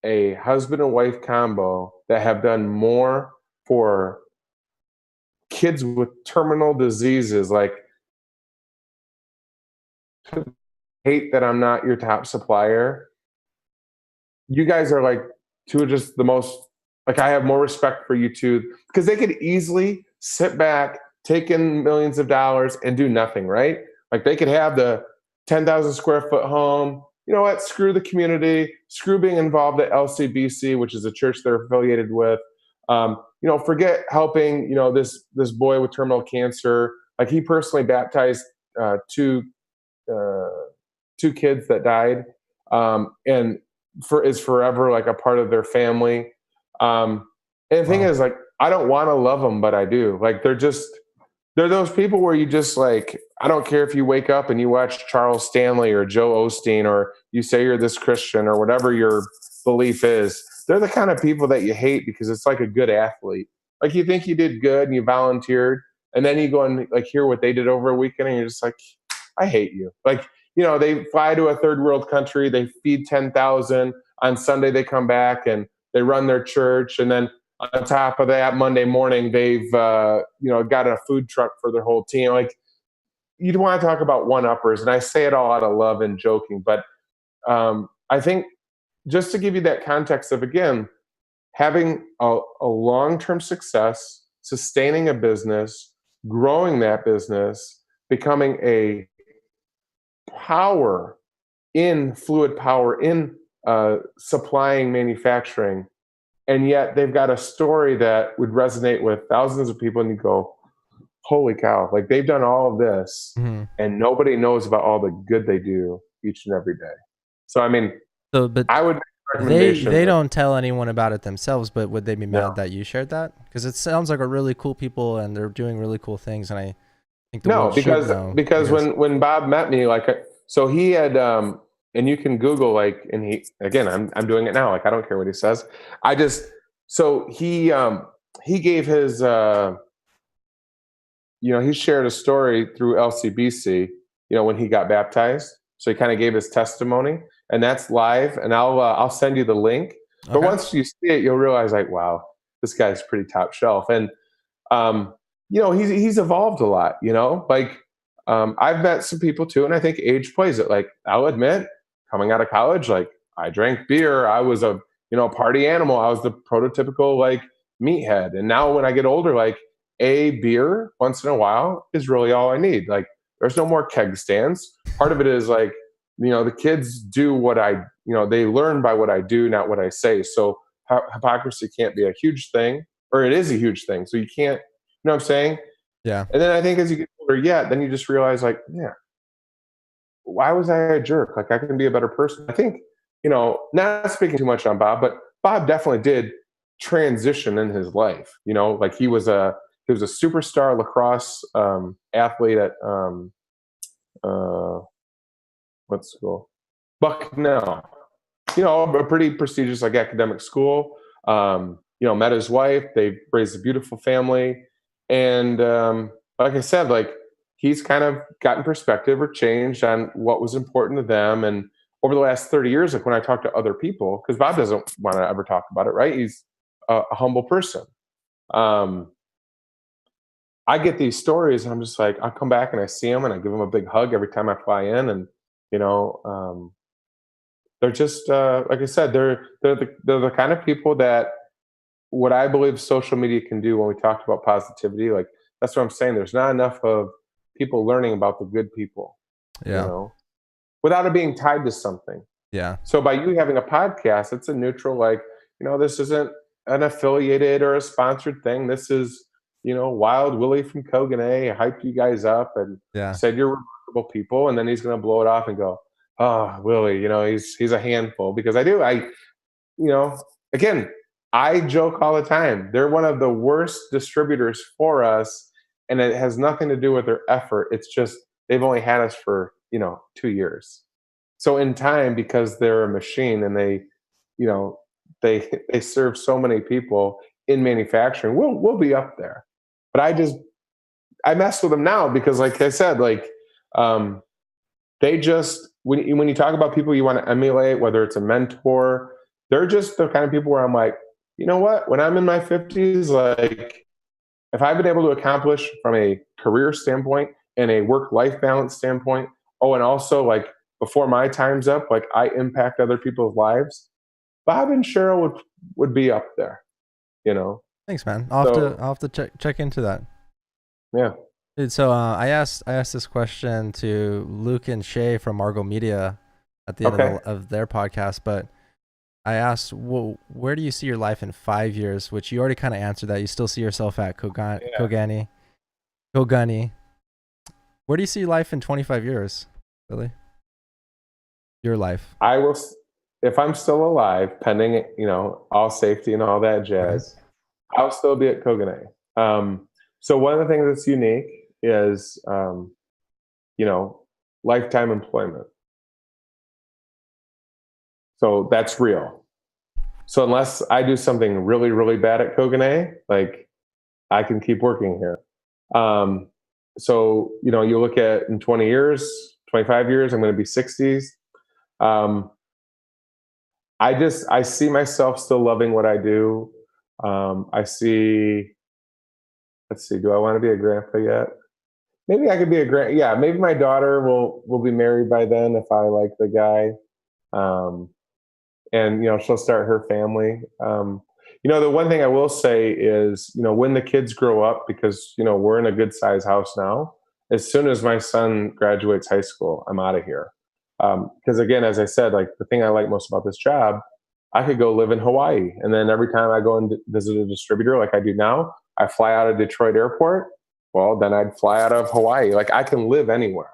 a husband and wife combo that have done more for kids with terminal diseases. Like, hate that I'm not your top supplier. You guys are like two of just the most, like, I have more respect for you two, because they could easily sit back, take in millions of dollars and do nothing, right? Like, they could have the 10,000 square foot home, you know what, screw the community, screw being involved at LCBC, which is a church they're affiliated with. You know, forget helping, you know, this boy with terminal cancer. Like he personally baptized two uh, two kids that died, and is forever like a part of their family. And the thing Wow. is, like, I don't want to love them, but I do. Like, they're those people where you just like, I don't care if you wake up and you watch Charles Stanley or Joe Osteen, or you say you're this Christian or whatever your belief is. They're the kind of people that you hate because it's like a good athlete. Like you think you did good and you volunteered, and then you go and like hear what they did over a weekend, and you're just like, I hate you. Like, you know, they fly to a third world country, they feed 10,000. On Sunday, they come back and they run their church. And then on top of that, Monday morning, they've, you know, got a food truck for their whole team. Like, you'd want to talk about one uppers. And I say it all out of love and joking. But I think just to give you that context of, again, having a long term success, sustaining a business, growing that business, becoming a power in fluid power in supplying manufacturing, and yet they've got a story that would resonate with thousands of people, and you go, holy cow, like they've done all of this and nobody knows about all the good they do each and every day. So I mean, but I would make a they recommendation don't tell anyone about it themselves, but would they be mad that you shared that? Because it sounds like a really cool people and they're doing really cool things, and I think the world should know, because when Bob met me, like, so he had and you can Google, like, and he, again, I'm doing it now, like I don't care what he says. I just, so he gave his you know, he shared a story through LCBC, you know, when he got baptized. So he kind of gave his testimony, and that's live, and I'll send you the link. Okay. But once you see it, you'll realize, like, wow, this guy's pretty top shelf. And you know, he's evolved a lot, you know, like I've met some people too, and I think age plays it. Like, I'll admit, coming out of college, like I drank beer, I was a, you know, party animal, I was the prototypical like meathead. And now when I get older, like a beer once in a while is really all I need. Like, there's no more keg stands. Part of it is like, you know, the kids do what I, you know, they learn by what I do, not what I say. So hypocrisy can't be a huge thing, or it is a huge thing. So you can't, you know what I'm saying? Yeah. And then I think as you get older, then you just realize, like, yeah, why was I a jerk? Like, I can be a better person. I think, you know, not speaking too much on Bob, but Bob definitely did transition in his life. You know, like he was a superstar lacrosse athlete at what school? Bucknell. You know, a pretty prestigious like academic school. You know, met his wife. They raised a beautiful family, and like I said, like he's kind of gotten perspective or changed on what was important to them. And over the last 30 years, like when I talk to other people, because Bob doesn't want to ever talk about it, right? He's a humble person. I get these stories, and I'm just like, I come back and I see them, and I give them a big hug every time I fly in, and you know, they're just like I said, they're the kind of people that what I believe social media can do when we talked about positivity, like that's what I'm saying. There's not enough of people learning about the good people, you know, without it being tied to something. Yeah. So by you having a podcast, it's a neutral, like, you know, this isn't an affiliated or a sponsored thing. This is, you know, Wild Willie from Koganei hyped you guys up and said you're remarkable people, and then he's going to blow it off and go, oh, Willie, you know, he's a handful. Because I, you know, again, I joke all the time. They're one of the worst distributors for us, and it has nothing to do with their effort. It's just they've only had us for, you know, 2 years. So in time, because they're a machine and they, you know, they serve so many people in manufacturing, we'll be up there. But I mess with them now because, like I said, like they just, when you talk about people you want to emulate, whether it's a mentor, they're just the kind of people where I'm like, you know what? When I'm in my 50s, like if I've been able to accomplish from a career standpoint and a work-life balance standpoint, oh, and also like before my time's up, like I impact other people's lives, Bob and Cheryl would be up there, you know? Thanks, man. I'll have to check into that. Yeah. Dude, so I asked this question to Luke and Shay from Argo Media. at the end Okay. of their podcast, but I asked, well, where do you see your life in 5 years? Which you already kind of answered that. You still see yourself at Yeah. Koganei. Where do you see life in 25 years, Billy? Your life. I will, if I'm still alive, pending, all safety and all that jazz, I'll still be at Koganei. So one of the things that's unique is, you know, lifetime employment. So that's real. So unless I do something really, really bad at Koganei, like I can keep working here. Um, so, you look at in 20 years, 25 years, I'm going to be 60s. Um, I see myself still loving what I do. I see, let's see, do I want to be a grandpa yet? Maybe I could be a grand. Yeah, maybe my daughter will be married by then if I like the guy. Um, and she'll start her family. The one thing I will say is, when the kids grow up, because we're in a good size house now. As soon as my son graduates high school, I'm out of here. Because again, as I said, like the thing I like most about this job, I could go live in Hawaii, and then every time I go and visit a distributor, like I do now, I fly out of Detroit Airport. Well, then I'd fly out of Hawaii. Like I can live anywhere.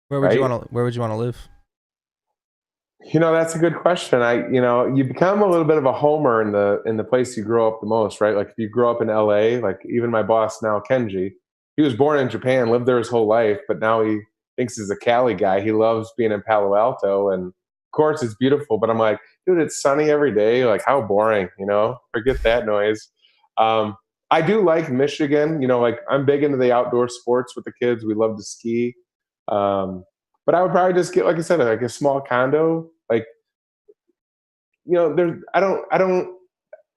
Where would you want to? Where would you want to live? That's a good question. You become a little bit of a homer in the place you grow up the most, right? Like if you grow up in LA, like even my boss now, Kenji, he was born in Japan, lived there his whole life, but now he thinks he's a Cali guy. He loves being in Palo Alto, and of course it's beautiful. But I'm like, dude, it's sunny every day. Like how boring, Forget that noise. I do like Michigan. Like I'm big into the outdoor sports with the kids. We love to ski. But I would probably just get, like I said, like a small condo. Like,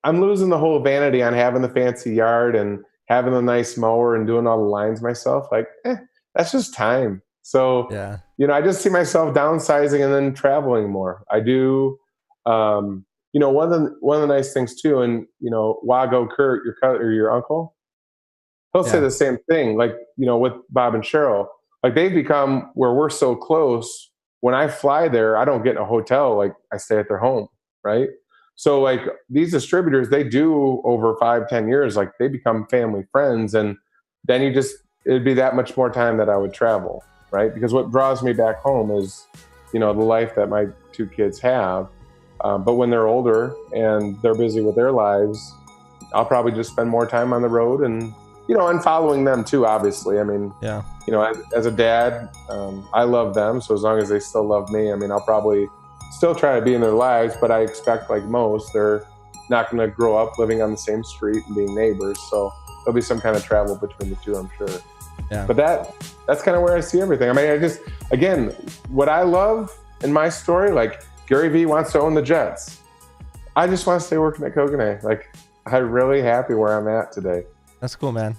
I'm losing the whole vanity on having the fancy yard and having a nice mower and doing all the lines myself. Like, that's just time. So, Yeah. I just see myself downsizing and then traveling more. I do, one of the nice things too, and, Wago Kurt, your uncle, he'll say the same thing, like, with Bob and Cheryl. Like they've become where we're so close. When I fly there, I don't get in a hotel. Like I stay at their home, right? So like these distributors, they do over 5-10 years, like they become family friends. And then it'd be that much more time that I would travel, right? Because what draws me back home is, the life that my two kids have. But when they're older and they're busy with their lives, I'll probably just spend more time on the road and following them too, obviously. I mean, yeah. As a dad, I love them. So as long as they still love me, I mean, I'll probably still try to be in their lives, but I expect like most, they're not going to grow up living on the same street and being neighbors. So there'll be some kind of travel between the two, I'm sure. Yeah. But that's kind of where I see everything. I mean, again, what I love in my story, like Gary Vee wants to own the Jets. I just want to stay working at Koganei. Like I'm really happy where I'm at today. That's cool, man.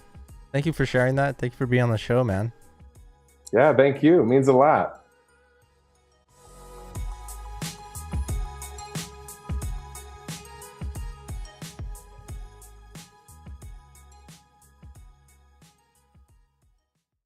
Thank you for sharing that. Thank you for being on the show, man. Yeah, thank you. It means a lot.